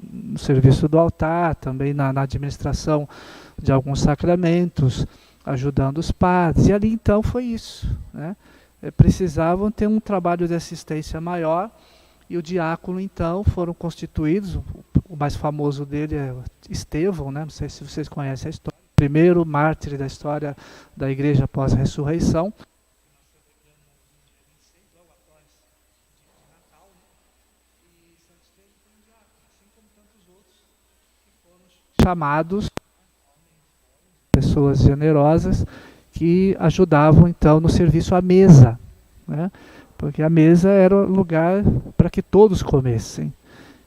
no serviço do altar, também na administração de alguns sacramentos, ajudando os padres. E ali então foi isso, né? Precisavam ter um trabalho de assistência maior, e o diácono então foram constituídos, o mais famoso dele é Estevão, né? Não sei se vocês conhecem a história, primeiro mártir da história da igreja após a ressurreição. Chamados, pessoas generosas que ajudavam então no serviço à mesa, né? Porque a mesa era o lugar para que todos comessem.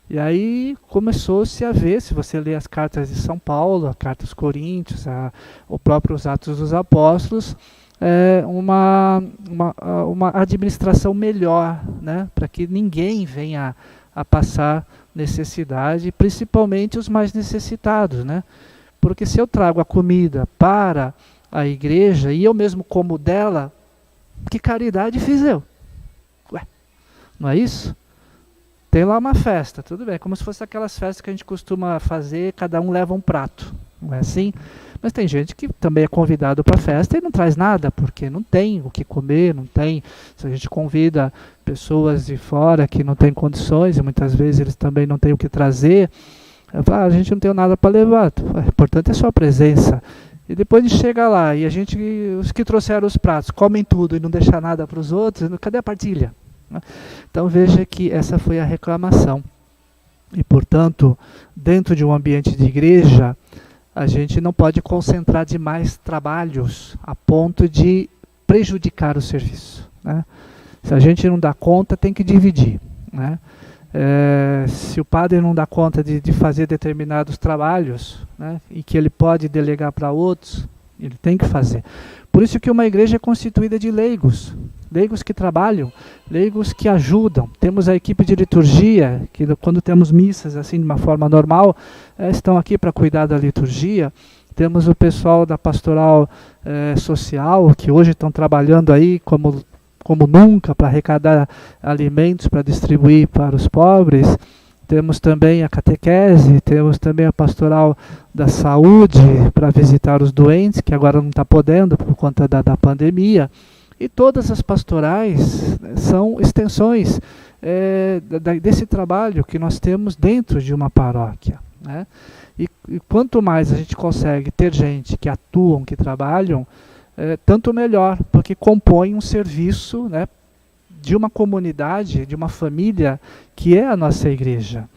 E aí começou-se a ver, se você ler as cartas de São Paulo, a carta aos Coríntios, os próprios Atos dos Apóstolos, uma administração melhor, né? Para que ninguém venha a passar necessidade, principalmente os mais necessitados, né? Porque se eu trago a comida para a igreja e eu mesmo como dela, que caridade fiz eu? Não é isso? Tem lá uma festa, tudo bem, como se fosse aquelas festas que a gente costuma fazer, cada um leva um prato, não é assim? Mas tem gente que também é convidado para a festa e não traz nada, porque não tem o que comer, não tem. Se a gente convida pessoas de fora que não têm condições, e muitas vezes eles também não têm o que trazer, a gente não tem nada para levar, o importante é só a presença. E depois de chegar lá, e os que trouxeram os pratos comem tudo e não deixam nada para os outros, cadê a partilha? Então veja que essa foi a reclamação. E portanto, dentro de um ambiente de igreja, a gente não pode concentrar demais trabalhos a ponto de prejudicar o serviço, né? Se a gente não dá conta, tem que dividir, né? Se o padre não dá conta de fazer determinados trabalhos, né, e que ele pode delegar para outros, ele tem que fazer. Por isso que uma igreja é constituída de leigos, leigos que trabalham, leigos que ajudam. Temos a equipe de liturgia, que quando temos missas assim de uma forma normal, estão aqui para cuidar da liturgia. Temos o pessoal da pastoral social, que hoje estão trabalhando aí como como nunca para arrecadar alimentos para distribuir para os pobres. Temos também a catequese, temos também a pastoral da saúde para visitar os doentes, que agora não está podendo por conta da pandemia. E todas as pastorais são extensões desse trabalho que nós temos dentro de uma paróquia, né? E quanto mais a gente consegue ter gente que atuam, que trabalham, tanto melhor, porque compõe um serviço, né, de uma comunidade, de uma família que é a nossa igreja.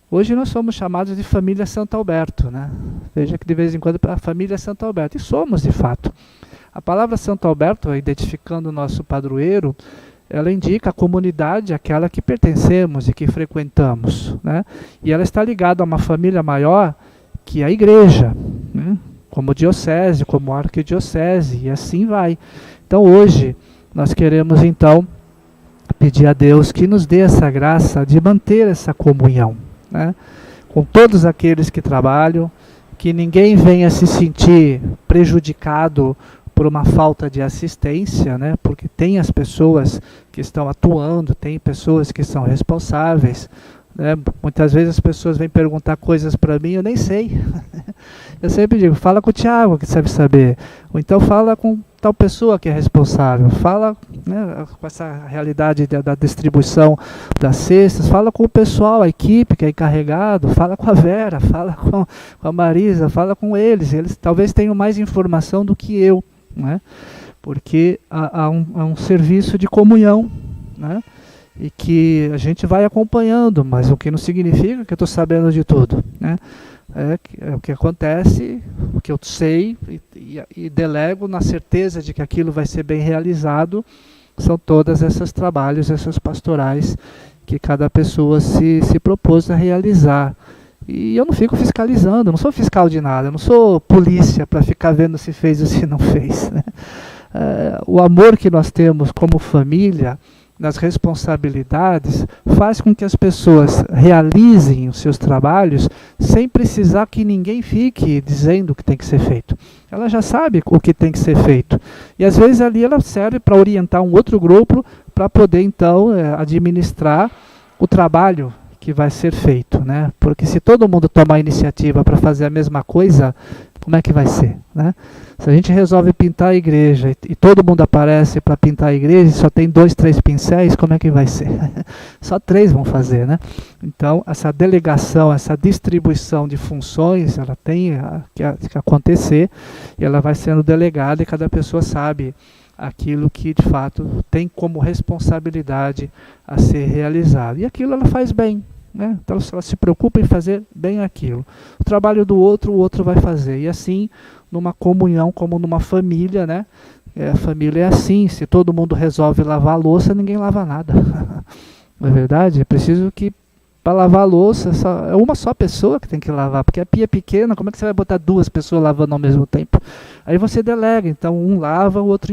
Hoje nós somos chamados de família Santo Alberto, né? Veja que de vez em quando a família Santo Alberto, e somos de fato. A palavra Santo Alberto, identificando o nosso padroeiro, ela indica a comunidade àquela que pertencemos e que frequentamos, né? E ela está ligada a uma família maior que é a igreja, né? Como diocese, como arquidiocese, e assim vai. Então hoje nós queremos então pedir a Deus que nos dê essa graça de manter essa comunhão, né, com todos aqueles que trabalham, que ninguém venha se sentir prejudicado por uma falta de assistência, né, porque tem as pessoas que estão atuando, tem pessoas que são responsáveis, né. Muitas vezes as pessoas vêm perguntar coisas para mim, eu nem sei. Eu sempre digo, fala com o Tiago que sabe saber, ou então fala com tal pessoa que é responsável, fala, né, com essa realidade da distribuição das cestas, fala com o pessoal, a equipe que é encarregado, fala com a Vera, fala com a Marisa, fala com eles talvez tenham mais informação do que eu, né, porque há um serviço de comunhão, né, e que a gente vai acompanhando, mas o que não significa que eu estou sabendo de tudo, né? É o que acontece, o que eu sei e delego na certeza de que aquilo vai ser bem realizado. São todos esses trabalhos, essas pastorais que cada pessoa se propôs a realizar. E eu não fico fiscalizando, eu não sou fiscal de nada, eu não sou polícia para ficar vendo se fez ou se não fez, né? O amor que nós temos como família, nas responsabilidades, faz com que as pessoas realizem os seus trabalhos sem precisar que ninguém fique dizendo o que tem que ser feito. Ela já sabe o que tem que ser feito. E às vezes ali ela serve para orientar um outro grupo para poder então administrar o trabalho que vai ser feito, né? Porque se todo mundo tomar a iniciativa para fazer a mesma coisa, como é que vai ser, né? Se a gente resolve pintar a igreja e todo mundo aparece para pintar a igreja e só tem 2, 3 pincéis, como é que vai ser? Só 3 vão fazer, né? Então, essa delegação, essa distribuição de funções, ela tem que acontecer e ela vai sendo delegada e cada pessoa sabe aquilo que de fato tem como responsabilidade a ser realizado. E aquilo ela faz bem, né? Então ela se preocupa em fazer bem aquilo. O trabalho do outro, o outro vai fazer. E assim, numa comunhão, como numa família, né? A família é assim, se todo mundo resolve lavar a louça, ninguém lava nada. Não é verdade? É preciso que para lavar a louça, é uma só pessoa que tem que lavar, porque a pia é pequena, como é que você vai botar 2 pessoas lavando ao mesmo tempo? Aí você delega, então um lava, o outro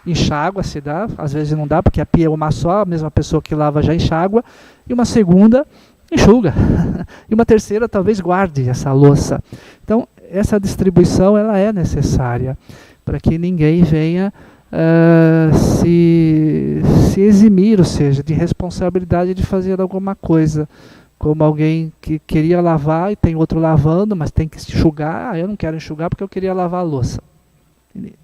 enxágua, se dá, às vezes não dá, porque a pia é uma só, a mesma pessoa que lava já enxágua, e uma segunda enxuga, e uma terceira talvez guarde essa louça. Então, essa distribuição ela é necessária, para que ninguém venha se eximir, ou seja, de responsabilidade de fazer alguma coisa, como alguém que queria lavar e tem outro lavando, mas tem que enxugar. Eu não quero enxugar porque eu queria lavar a louça.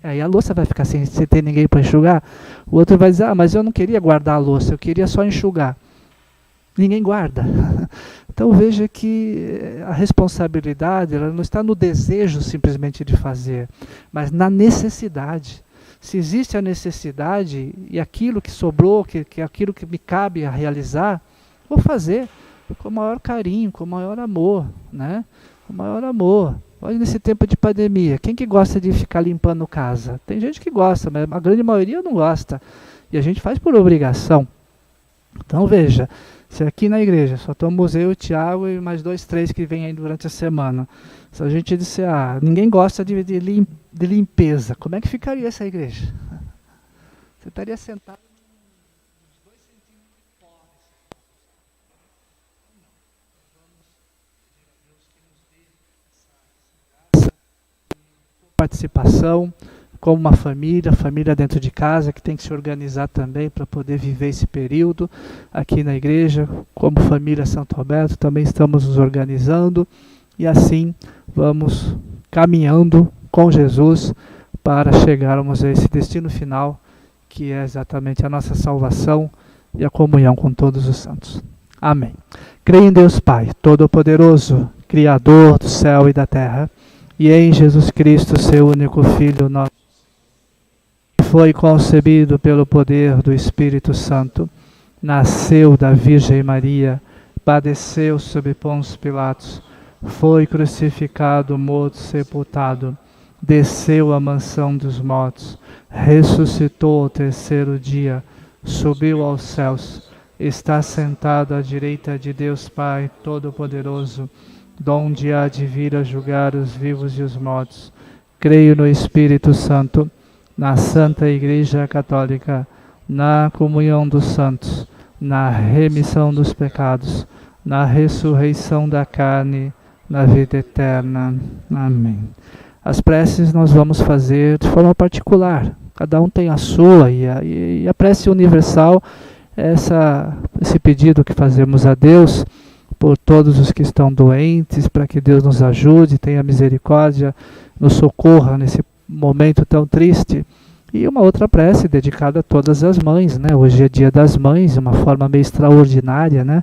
Aí a louça vai ficar sem ter ninguém para enxugar. O outro vai dizer, mas eu não queria guardar a louça, eu queria só enxugar. Ninguém guarda. Então veja que a responsabilidade ela não está no desejo simplesmente de fazer, mas na necessidade. Se existe a necessidade e aquilo que sobrou, que aquilo que me cabe a realizar, vou fazer com o maior carinho, com o maior amor, né? Com o maior amor. Olha nesse tempo de pandemia, quem que gosta de ficar limpando casa? Tem gente que gosta, mas a grande maioria não gosta. E a gente faz por obrigação. Então veja, se aqui na igreja só estamos eu, o Tiago e mais 2, 3 que vêm aí durante a semana. Se a gente disser, ninguém gosta de limpeza, como é que ficaria essa igreja? Você estaria sentado uns 2 centímetros fora. Vamos pedir a Deus que nos dê essa participação, como uma família dentro de casa que tem que se organizar também para poder viver esse período aqui na igreja, como família Santo Roberto, também estamos nos organizando e assim vamos caminhando com Jesus para chegarmos a esse destino final, que é exatamente a nossa salvação e a comunhão com todos os santos. Amém. Creio em Deus Pai, Todo-Poderoso, Criador do céu e da terra, e em Jesus Cristo, seu único Filho, nosso, que foi concebido pelo poder do Espírito Santo, nasceu da Virgem Maria, padeceu sob Pôncio Pilatos, foi crucificado, morto, sepultado, desceu à mansão dos mortos, ressuscitou ao terceiro dia, subiu aos céus, está sentado à direita de Deus Pai Todo-Poderoso, donde há de vir a julgar os vivos e os mortos. Creio no Espírito Santo, na Santa Igreja Católica, na comunhão dos santos, na remissão dos pecados, na ressurreição da carne, na vida eterna. Amém. As preces nós vamos fazer de forma particular, cada um tem a sua, e a prece universal é esse pedido que fazemos a Deus por todos os que estão doentes, para que Deus nos ajude, tenha misericórdia, nos socorra nesse momento tão triste. E uma outra prece dedicada a todas as mães, né? Hoje é Dia das Mães, uma forma meio extraordinária, né?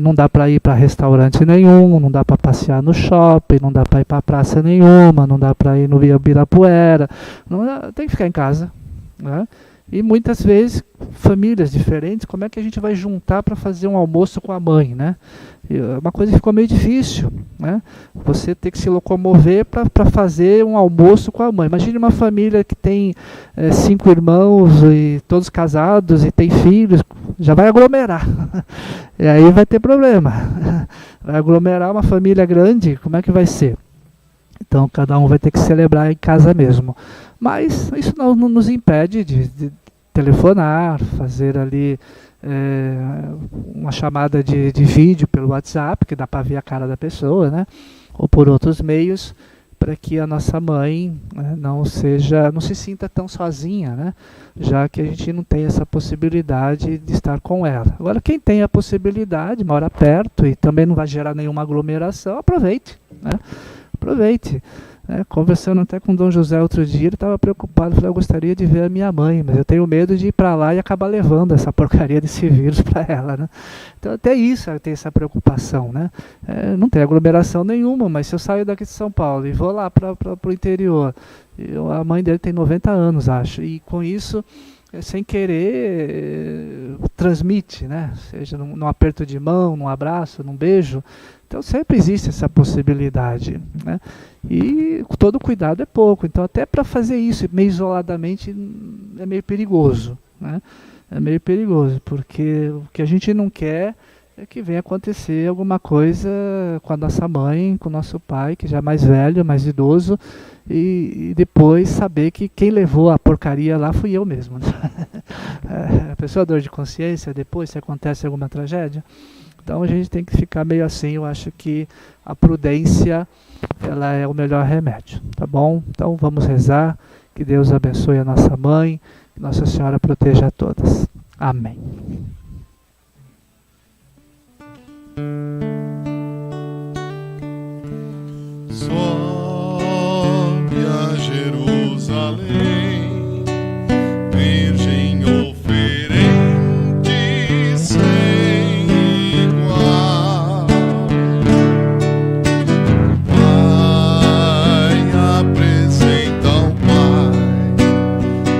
Não dá para ir para restaurante nenhum, não dá para passear no shopping, não dá para ir para praça nenhuma, não dá para ir no Ibirapuera, tem que ficar em casa, né? E muitas vezes, famílias diferentes, como é que a gente vai juntar para fazer um almoço com a mãe, né? Uma coisa que ficou meio difícil, né? Você ter que se locomover para fazer um almoço com a mãe. Imagine uma família que tem 5 irmãos e todos casados e tem filhos, já vai aglomerar. E aí vai ter problema. Vai aglomerar uma família grande, como é que vai ser? Então cada um vai ter que celebrar em casa mesmo. Mas isso não nos impede de telefonar, fazer ali uma chamada de vídeo pelo WhatsApp, que dá para ver a cara da pessoa, né? Ou por outros meios, para que a nossa mãe, né, não se sinta tão sozinha, né? Já que a gente não tem essa possibilidade de estar com ela. Agora, quem tem a possibilidade, mora perto e também não vai gerar nenhuma aglomeração, aproveite, né? Aproveite. Conversando até com o Dom José outro dia, ele estava preocupado, falou, eu gostaria de ver a minha mãe, mas eu tenho medo de ir para lá e acabar levando essa porcaria desse vírus para ela, né? Então até isso tem essa preocupação, né? Não tem aglomeração nenhuma, mas se eu saio daqui de São Paulo e vou lá para o interior, a mãe dele tem 90 anos, acho, e com isso, sem querer, transmite, né? Seja num aperto de mão, num abraço, num beijo. Então sempre existe essa possibilidade, né? E todo cuidado é pouco, então até para fazer isso meio isoladamente é meio perigoso, né? É meio perigoso, porque o que a gente não quer é que venha acontecer alguma coisa com a nossa mãe, com o nosso pai, que já é mais velho, mais idoso, e depois saber que quem levou a porcaria lá fui eu mesmo, né? A pessoa dor de consciência depois se acontece alguma tragédia. Então a gente tem que ficar meio assim, eu acho que a prudência, ela é o melhor remédio, tá bom? Então vamos rezar, que Deus abençoe a nossa mãe, que Nossa Senhora proteja a todas. Amém. Sobe a Jerusalém, Virgem oferente sem igual. Vai, apresenta ao Pai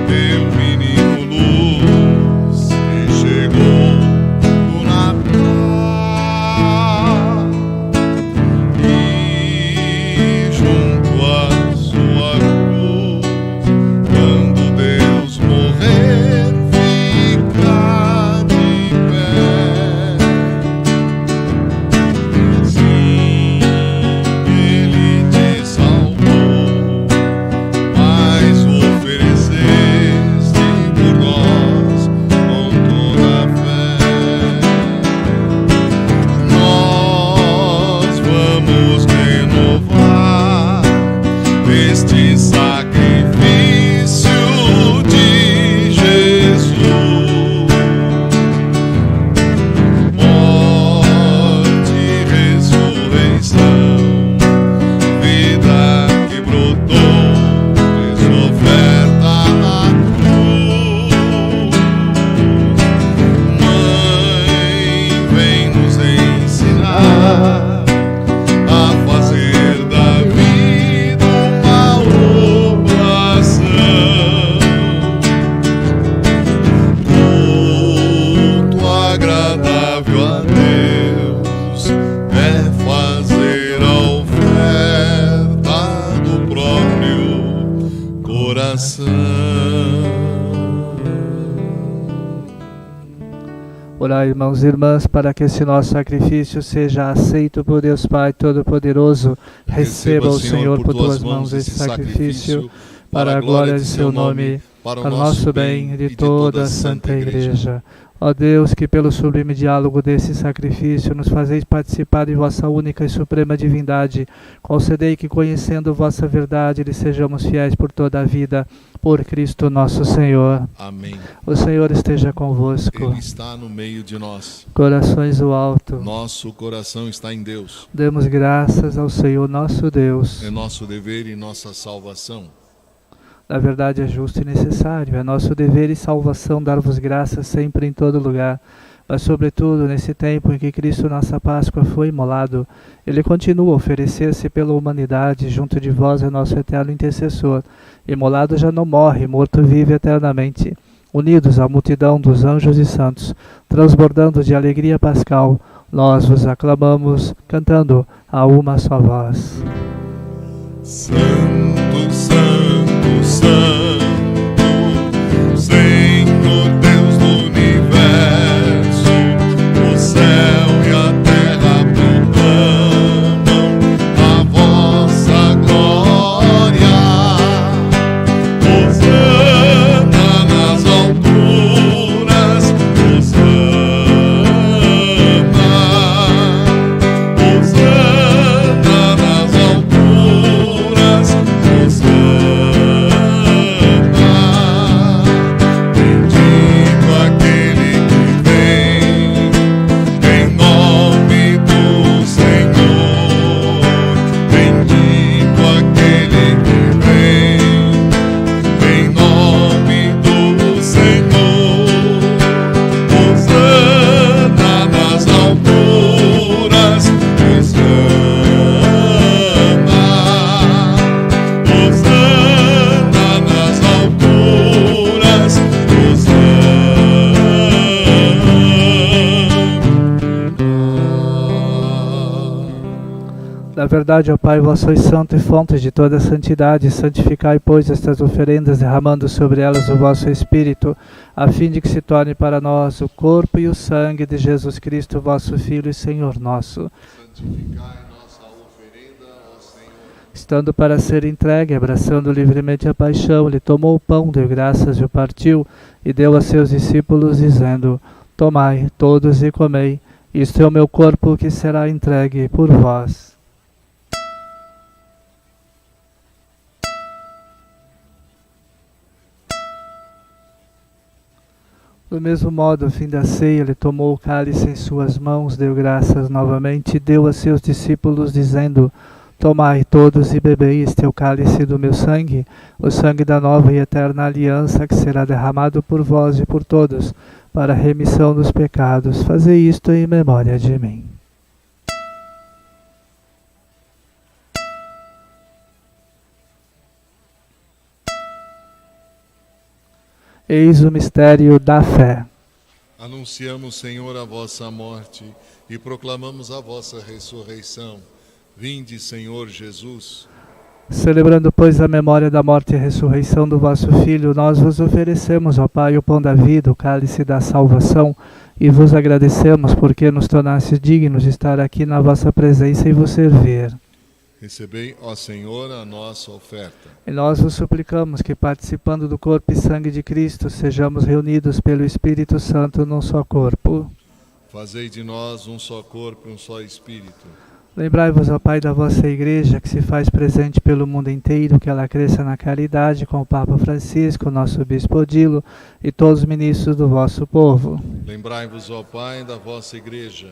teu menino luz que chegou. Orai, irmãos e irmãs, para que esse nosso sacrifício seja aceito por Deus Pai Todo-Poderoso. Receba o Senhor por tuas mãos esse sacrifício, para a glória de seu nome, para o nosso bem e de toda a Santa Igreja. Ó Deus, que pelo sublime diálogo desse sacrifício nos fazeis participar de vossa única e suprema divindade, concedei que, conhecendo vossa verdade, lhe sejamos fiéis por toda a vida, por Cristo nosso Senhor. Amém. O Senhor esteja convosco. Ele está no meio de nós. Corações do alto. Nosso coração está em Deus. Demos graças ao Senhor nosso Deus. É nosso dever e nossa salvação. Na verdade é justo e necessário, é nosso dever e salvação dar-vos graças sempre em todo lugar, mas sobretudo nesse tempo em que Cristo nossa Páscoa foi imolado, Ele continua a oferecer-se pela humanidade, junto de vós é nosso eterno intercessor. Imolado já não morre, morto vive eternamente. Unidos à multidão dos anjos e santos, transbordando de alegria pascal, nós vos aclamamos, cantando a uma só voz. Santo, Santo, Santo, Senhor Deus do universo, o céu e a terra proclamam a vossa glória. Hosana nas alturas, Hosana, Hosana nas alturas. Bendito aquele que vem em nome do Senhor. Bendito aquele que vem em nome do Senhor. Hosana nas alturas, Hosana. Hosana nas alturas, Na verdade, ó Pai, vós sois santo e fonte de toda santidade, santificai, pois, estas oferendas, derramando sobre elas o vosso Espírito, a fim de que se torne para nós o corpo e o sangue de Jesus Cristo, vosso Filho e Senhor nosso. santificai nossa oferenda, ó Senhor. Estando para ser entregue, abraçando livremente a paixão, ele tomou o pão, deu graças e o partiu, e deu a seus discípulos, dizendo: Tomai todos e comei, isto é o meu corpo que será entregue por vós. Do mesmo modo, ao fim da ceia, ele tomou o cálice em suas mãos, deu graças novamente e deu a seus discípulos, dizendo: Tomai todos e bebei, este é o cálice do meu sangue, o sangue da nova e eterna aliança, que será derramado por vós e por todos, para a remissão dos pecados. Fazei isto em memória de mim. Eis o mistério da fé. Anunciamos, Senhor, a vossa morte e proclamamos a vossa ressurreição. Vinde, Senhor Jesus. Celebrando, pois, a memória da morte e ressurreição do vosso Filho, nós vos oferecemos, ó Pai, o pão da vida, o cálice da salvação, e vos agradecemos porque nos tornastes dignos de estar aqui na vossa presença e vos servir. Recebei, ó Senhor, a nossa oferta. E nós vos suplicamos que, participando do corpo e sangue de Cristo, sejamos reunidos pelo Espírito Santo num só corpo. Fazei de nós um só corpo e um só espírito. Lembrai-vos, ó Pai, da vossa Igreja, que se faz presente pelo mundo inteiro, que ela cresça na caridade com o Papa Francisco, nosso Bispo Odilo e todos os ministros do vosso povo. Lembrai-vos, ó Pai, da vossa Igreja.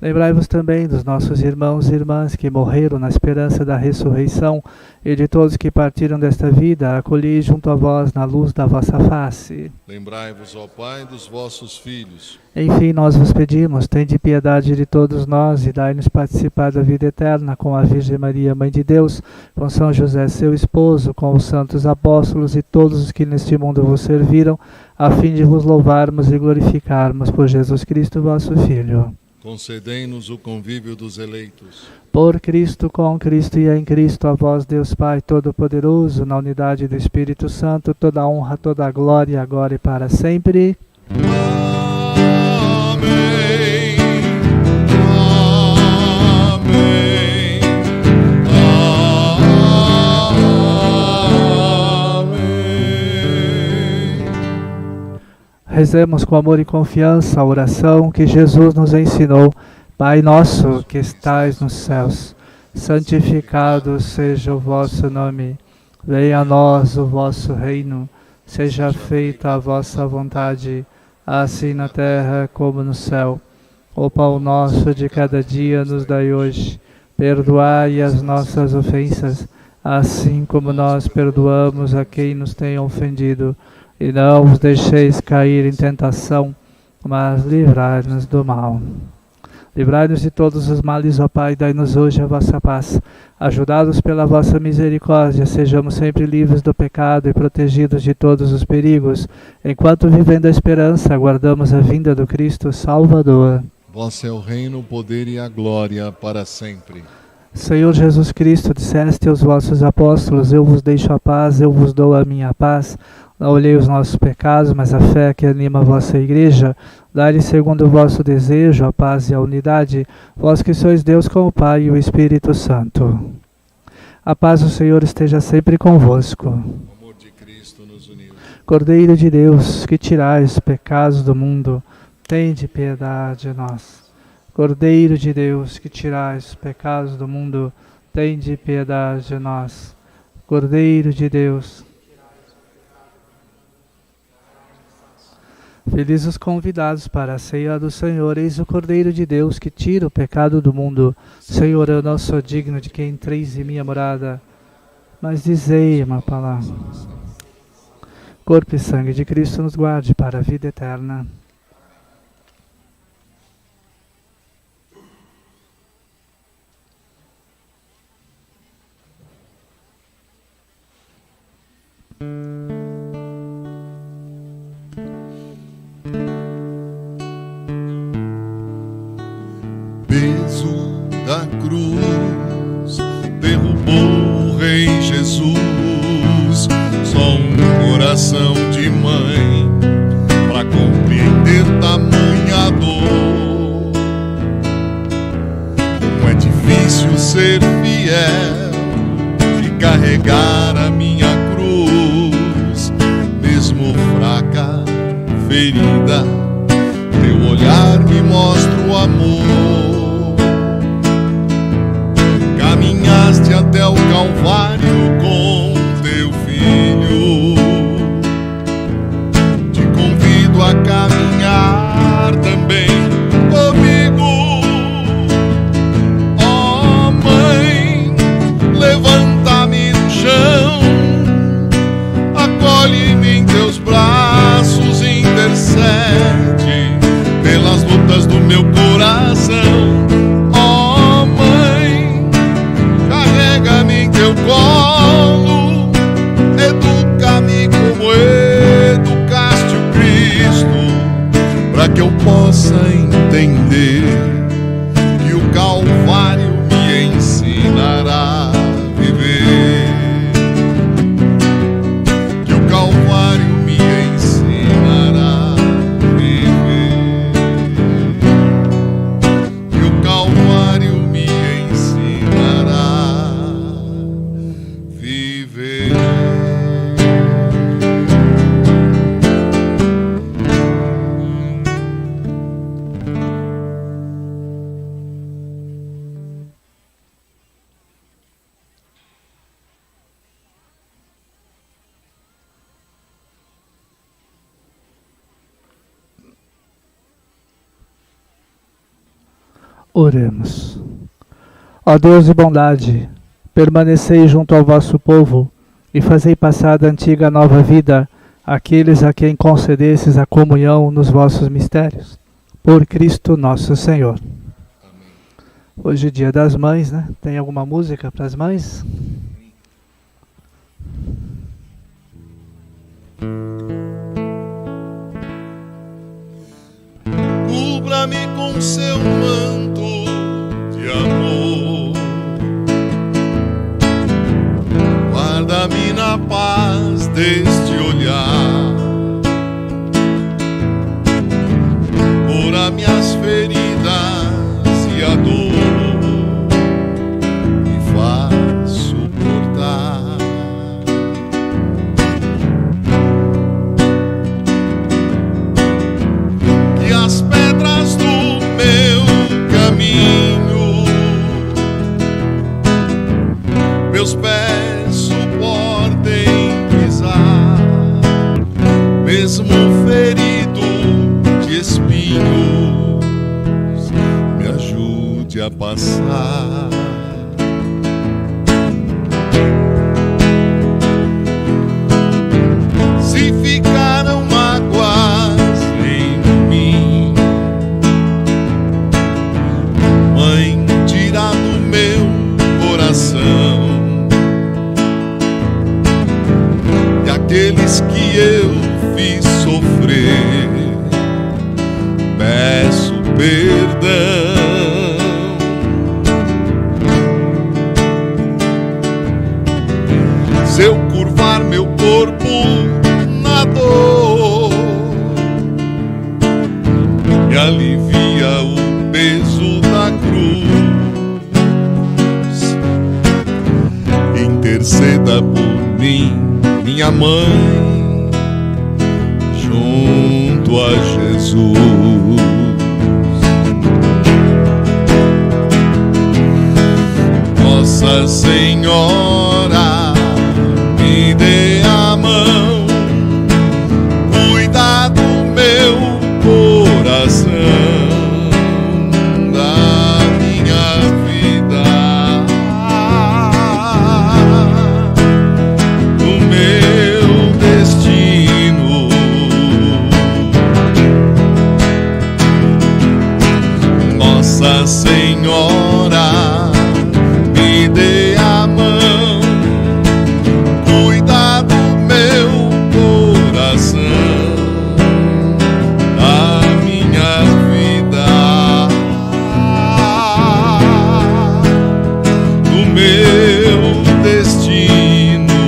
Lembrai-vos também dos nossos irmãos e irmãs que morreram na esperança da ressurreição e de todos que partiram desta vida, acolhei junto a vós na luz da vossa face. Lembrai-vos, ó Pai, dos vossos filhos. Enfim, nós vos pedimos, tende piedade de todos nós e dai-nos participar da vida eterna com a Virgem Maria, Mãe de Deus, com São José, seu esposo, com os santos apóstolos e todos os que neste mundo vos serviram, a fim de vos louvarmos e glorificarmos por Jesus Cristo, vosso Filho. Concedei-nos o convívio dos eleitos. Por Cristo, com Cristo e em Cristo, a vós, Deus Pai Todo-Poderoso, na unidade do Espírito Santo, toda honra, toda glória, agora e para sempre. Amém. rezemos com amor e confiança a oração que Jesus nos ensinou. Pai nosso que estais nos céus, santificado seja o vosso nome. Venha a nós o vosso reino. Seja feita a vossa vontade, assim na terra como no céu. O pão nosso de cada dia nos dai hoje. Perdoai as nossas ofensas, assim como nós perdoamos a quem nos tem ofendido. E não os deixeis cair em tentação, mas livrai-nos do mal. Livrai-nos de todos os males, ó Pai, dai-nos hoje a vossa paz. Ajudados pela vossa misericórdia, sejamos sempre livres do pecado e protegidos de todos os perigos, enquanto, vivendo a esperança, aguardamos a vinda do Cristo Salvador. Vosso é o reino, o poder e a glória para sempre. Senhor Jesus Cristo, disseste aos vossos apóstolos: eu vos deixo a paz, eu vos dou a minha paz. Não olhei os nossos pecados, mas a fé que anima a vossa igreja. Dai-lhe segundo o vosso desejo a paz e a unidade, vós que sois Deus com o Pai e o Espírito Santo. A paz do Senhor esteja sempre convosco. O amor de Cristo nos uniu. Cordeiro de Deus, que tirais os pecados do mundo, tende piedade de nós. Cordeiro de Deus, que tirais os pecados do mundo, tende piedade de nós. Cordeiro de Deus. Felizes os convidados para a ceia do Senhor. Eis o Cordeiro de Deus que tira o pecado do mundo. Senhor, eu não sou digno de que entreis em minha morada, mas dizei uma palavra. Corpo e sangue de Cristo nos guarde para a vida eterna. Peso da cruz derrubou o Rei Jesus. Só um coração de mãe pra compreender tamanha dor. Como é difícil ser fiel e carregar a minha cruz, mesmo fraca, ferida. Teu olhar me mostra o amor. Caminhaste até o Calvário com teu filho. Te convido a caminhar também comigo. Ó Mãe, levanta-me do chão, acolhe-me em teus braços, intercede pelas lutas do meu coração. Ó Mãe, carrega-me em teu colo, educa-me como educaste o Cristo, para que eu possa entender que o Calvário me ensinará a viver. Que o Calvário me ensinará a viver. Que o Calvário me ensinará a viver. Oremos. Ó Deus de bondade, permanecei junto ao vosso povo e fazei passar da antiga à nova vida aqueles a quem concedesses a comunhão nos vossos mistérios. Por Cristo nosso Senhor. Amém. Hoje é dia das mães, né? Tem alguma música para as mães? Cubra-me com seu manto de amor, guarda-me na paz deste olhar, cura minhas feridas e a dor me faz suportar. a passar. Se ficaram mágoas em mim, Mãe, tira do meu coração, e aqueles que eu fiz sofrer, peço perdão. Se eu curvar meu corpo na dor, me alivia o peso da cruz. Interceda por mim, minha mãe, junto a Jesus. Nossa Senhora, me dê a mão, cuida do meu coração, da minha vida, do meu destino. Nossa Senhora, me dê a mão, cuida do meu coração, da minha vida, do meu destino,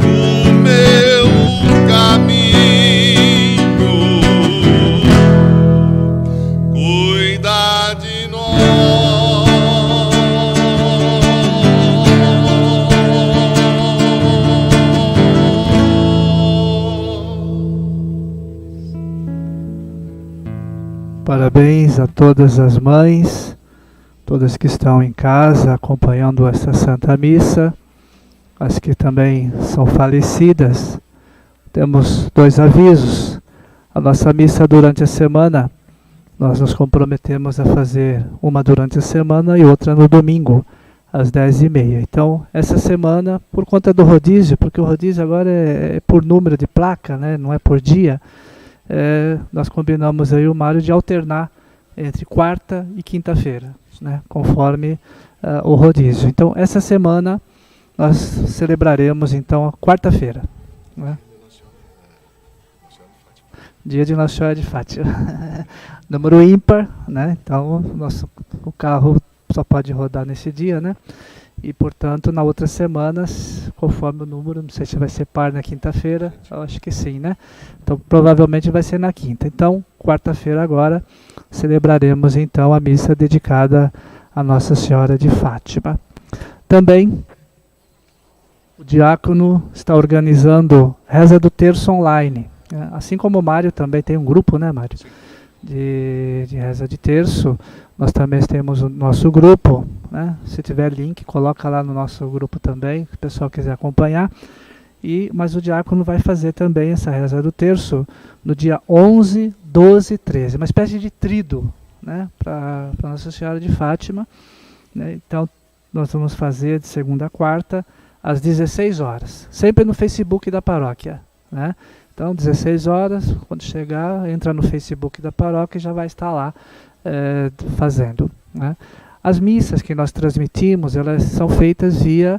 do meu caminho. Cuida de nós. Parabéns a todas as mães, todas que estão em casa acompanhando essa Santa Missa, as que também são falecidas. Temos 2 avisos. A nossa missa durante a semana, nós nos comprometemos a fazer uma durante a semana e outra no domingo, às 10h30. Então, essa semana, por conta do rodízio, porque o rodízio agora é por número de placa, né? Não é por dia, nós combinamos aí o Mário de alternar entre quarta e quinta-feira, né? Conforme o rodízio. Então, essa semana nós celebraremos então a quarta-feira, né? Dia de Nossa Senhora de Fátima. Número ímpar, né? Então o carro só pode rodar nesse dia, né? E portanto na outra semana, conforme o número, não sei se vai ser par na quinta-feira, eu acho que sim, né? Então provavelmente vai ser na quinta. Então quarta-feira agora celebraremos então a missa dedicada a Nossa Senhora de Fátima. Também o diácono está organizando reza do terço online. Assim como o Mário também tem um grupo, né, Mário? De reza de terço, nós também temos o nosso grupo, né? Se tiver link, coloca lá no nosso grupo também, se o pessoal quiser acompanhar. Mas o diácono vai fazer também essa reza do terço no dia 11, 12 e 13, uma espécie de tríduo, né, para Nossa Senhora de Fátima, né? Então nós vamos fazer de segunda a quarta às 16 horas, sempre no Facebook da paróquia, né? Então, 16 horas, quando chegar, entra no Facebook da paróquia e já vai estar lá fazendo, né? As missas que nós transmitimos, elas são feitas via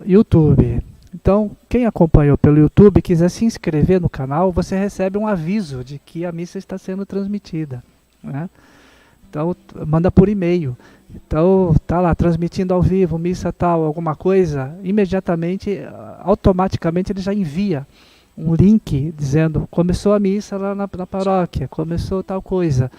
YouTube. Então, quem acompanhou pelo YouTube e quiser se inscrever no canal, você recebe um aviso de que a missa está sendo transmitida, né? Então, manda por e-mail. Então, tá lá, transmitindo ao vivo, missa tal, alguma coisa, imediatamente, automaticamente ele já envia um link dizendo, começou a missa lá na paróquia, começou tal coisa.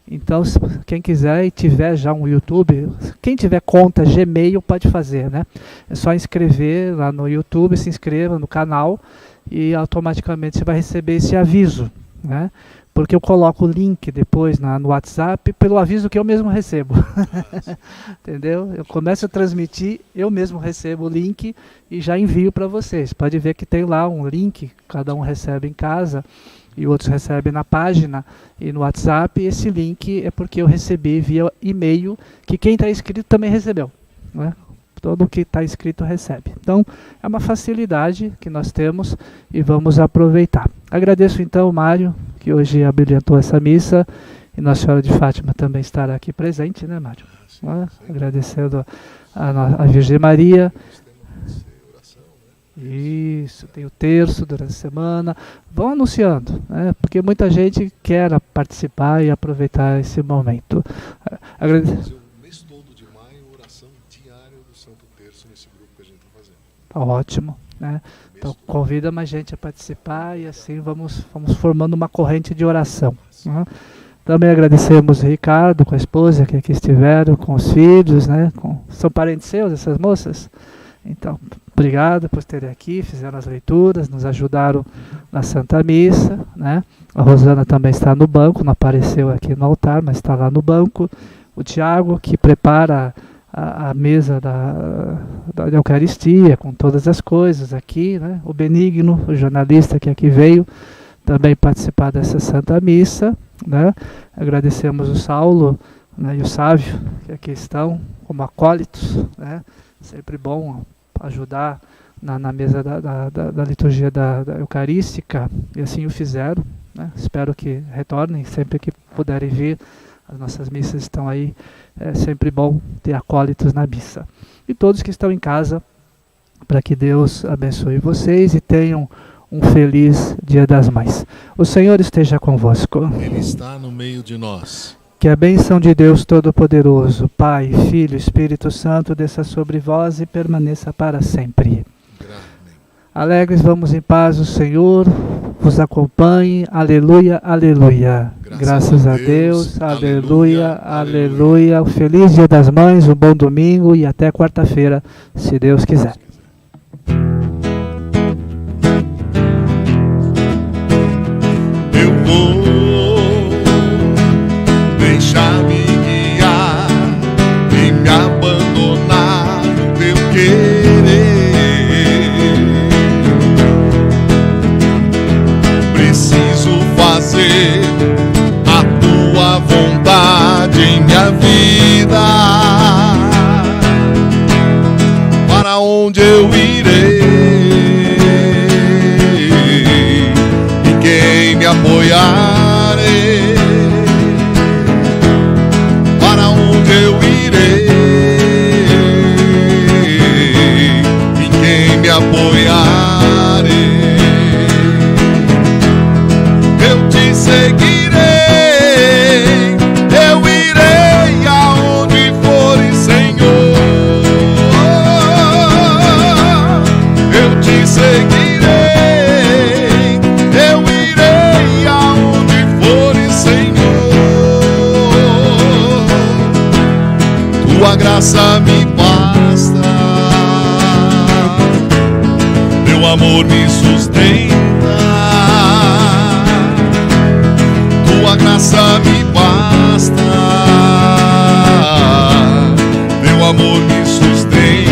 Então, quem quiser e tiver já um YouTube, quem tiver conta Gmail pode fazer, né? É só inscrever lá no YouTube, se inscreva no canal e automaticamente você vai receber esse aviso, né? Porque eu coloco o link depois no WhatsApp pelo aviso que eu mesmo recebo. Entendeu? Eu começo a transmitir, eu mesmo recebo o link e já envio para vocês. Pode ver que tem lá um link, cada um recebe em casa, e outros recebem na página e no WhatsApp. Esse link é porque eu recebi via e-mail, que quem está inscrito também recebeu, né? Todo que está inscrito recebe. Então, é uma facilidade que nós temos e vamos aproveitar. Agradeço então, Mário, que hoje habilitou essa missa, e Nossa Senhora de Fátima também estará aqui presente, né, Mário? Sim, agradecendo a Virgem Maria. Isso, tem o terço durante a semana. Vão anunciando, né? Porque muita gente quer participar e aproveitar esse momento. Agradeço. O mês todo de maio, oração diária do Santo Terço nesse grupo que a gente está fazendo. Tá ótimo, né? Então convida mais gente a participar e assim vamos formando uma corrente de oração, né? Também agradecemos o Ricardo com a esposa que aqui estiveram, com os filhos, né? São parentes seus, essas moças? Então, obrigado por estarem aqui, fizeram as leituras, nos ajudaram na Santa Missa, né? A Rosana também está no banco, não apareceu aqui no altar, mas está lá no banco. O Tiago, que prepara a mesa da Eucaristia, com todas as coisas aqui, né? O Benigno, o jornalista que aqui veio, também participar dessa Santa Missa, né? Agradecemos o Saulo, né, e o Sávio, que aqui estão como acólitos, né? Sempre bom ajudar na mesa da liturgia da Eucarística, e assim o fizeram, né? Espero que retornem sempre que puderem vir. As nossas missas estão aí, é sempre bom ter acólitos na missa. E todos que estão em casa, para que Deus abençoe vocês e tenham um feliz Dia das Mães. O Senhor esteja convosco. Ele está no meio de nós. Que a bênção de Deus Todo-Poderoso, Pai, Filho, Espírito Santo, desça sobre vós e permaneça para sempre. Amém. Alegres, vamos em paz, o Senhor vos acompanhe. Aleluia, aleluia. Graças a Deus. Aleluia, aleluia. Feliz Dia das Mães, um bom domingo e até quarta-feira, se Deus quiser. Eu vou deixar-me guiar e me abandonar no teu querer. Preciso fazer a tua vontade em minha vida. Para onde eu irei? Em quem me apoiarei? Para onde eu irei? Em quem me apoiarei? Eu te seguirei, eu irei aonde fores, Senhor. Eu te seguirei, eu irei aonde fores, Senhor. Tua graça me basta, teu amor me sustenta. Tua graça me basta, teu amor me sustenta.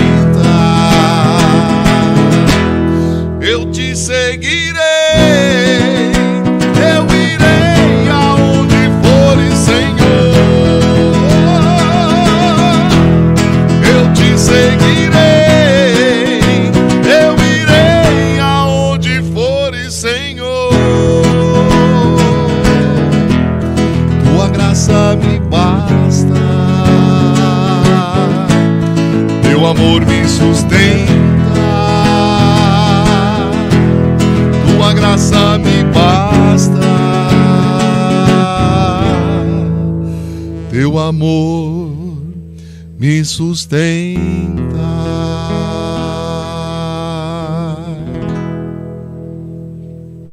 Eu te seguirei, eu irei aonde fores, Senhor. Eu te seguirei, eu irei aonde fores, Senhor. Tua graça me basta, teu amor me sustenta. Tua graça me basta, teu amor me sustenta.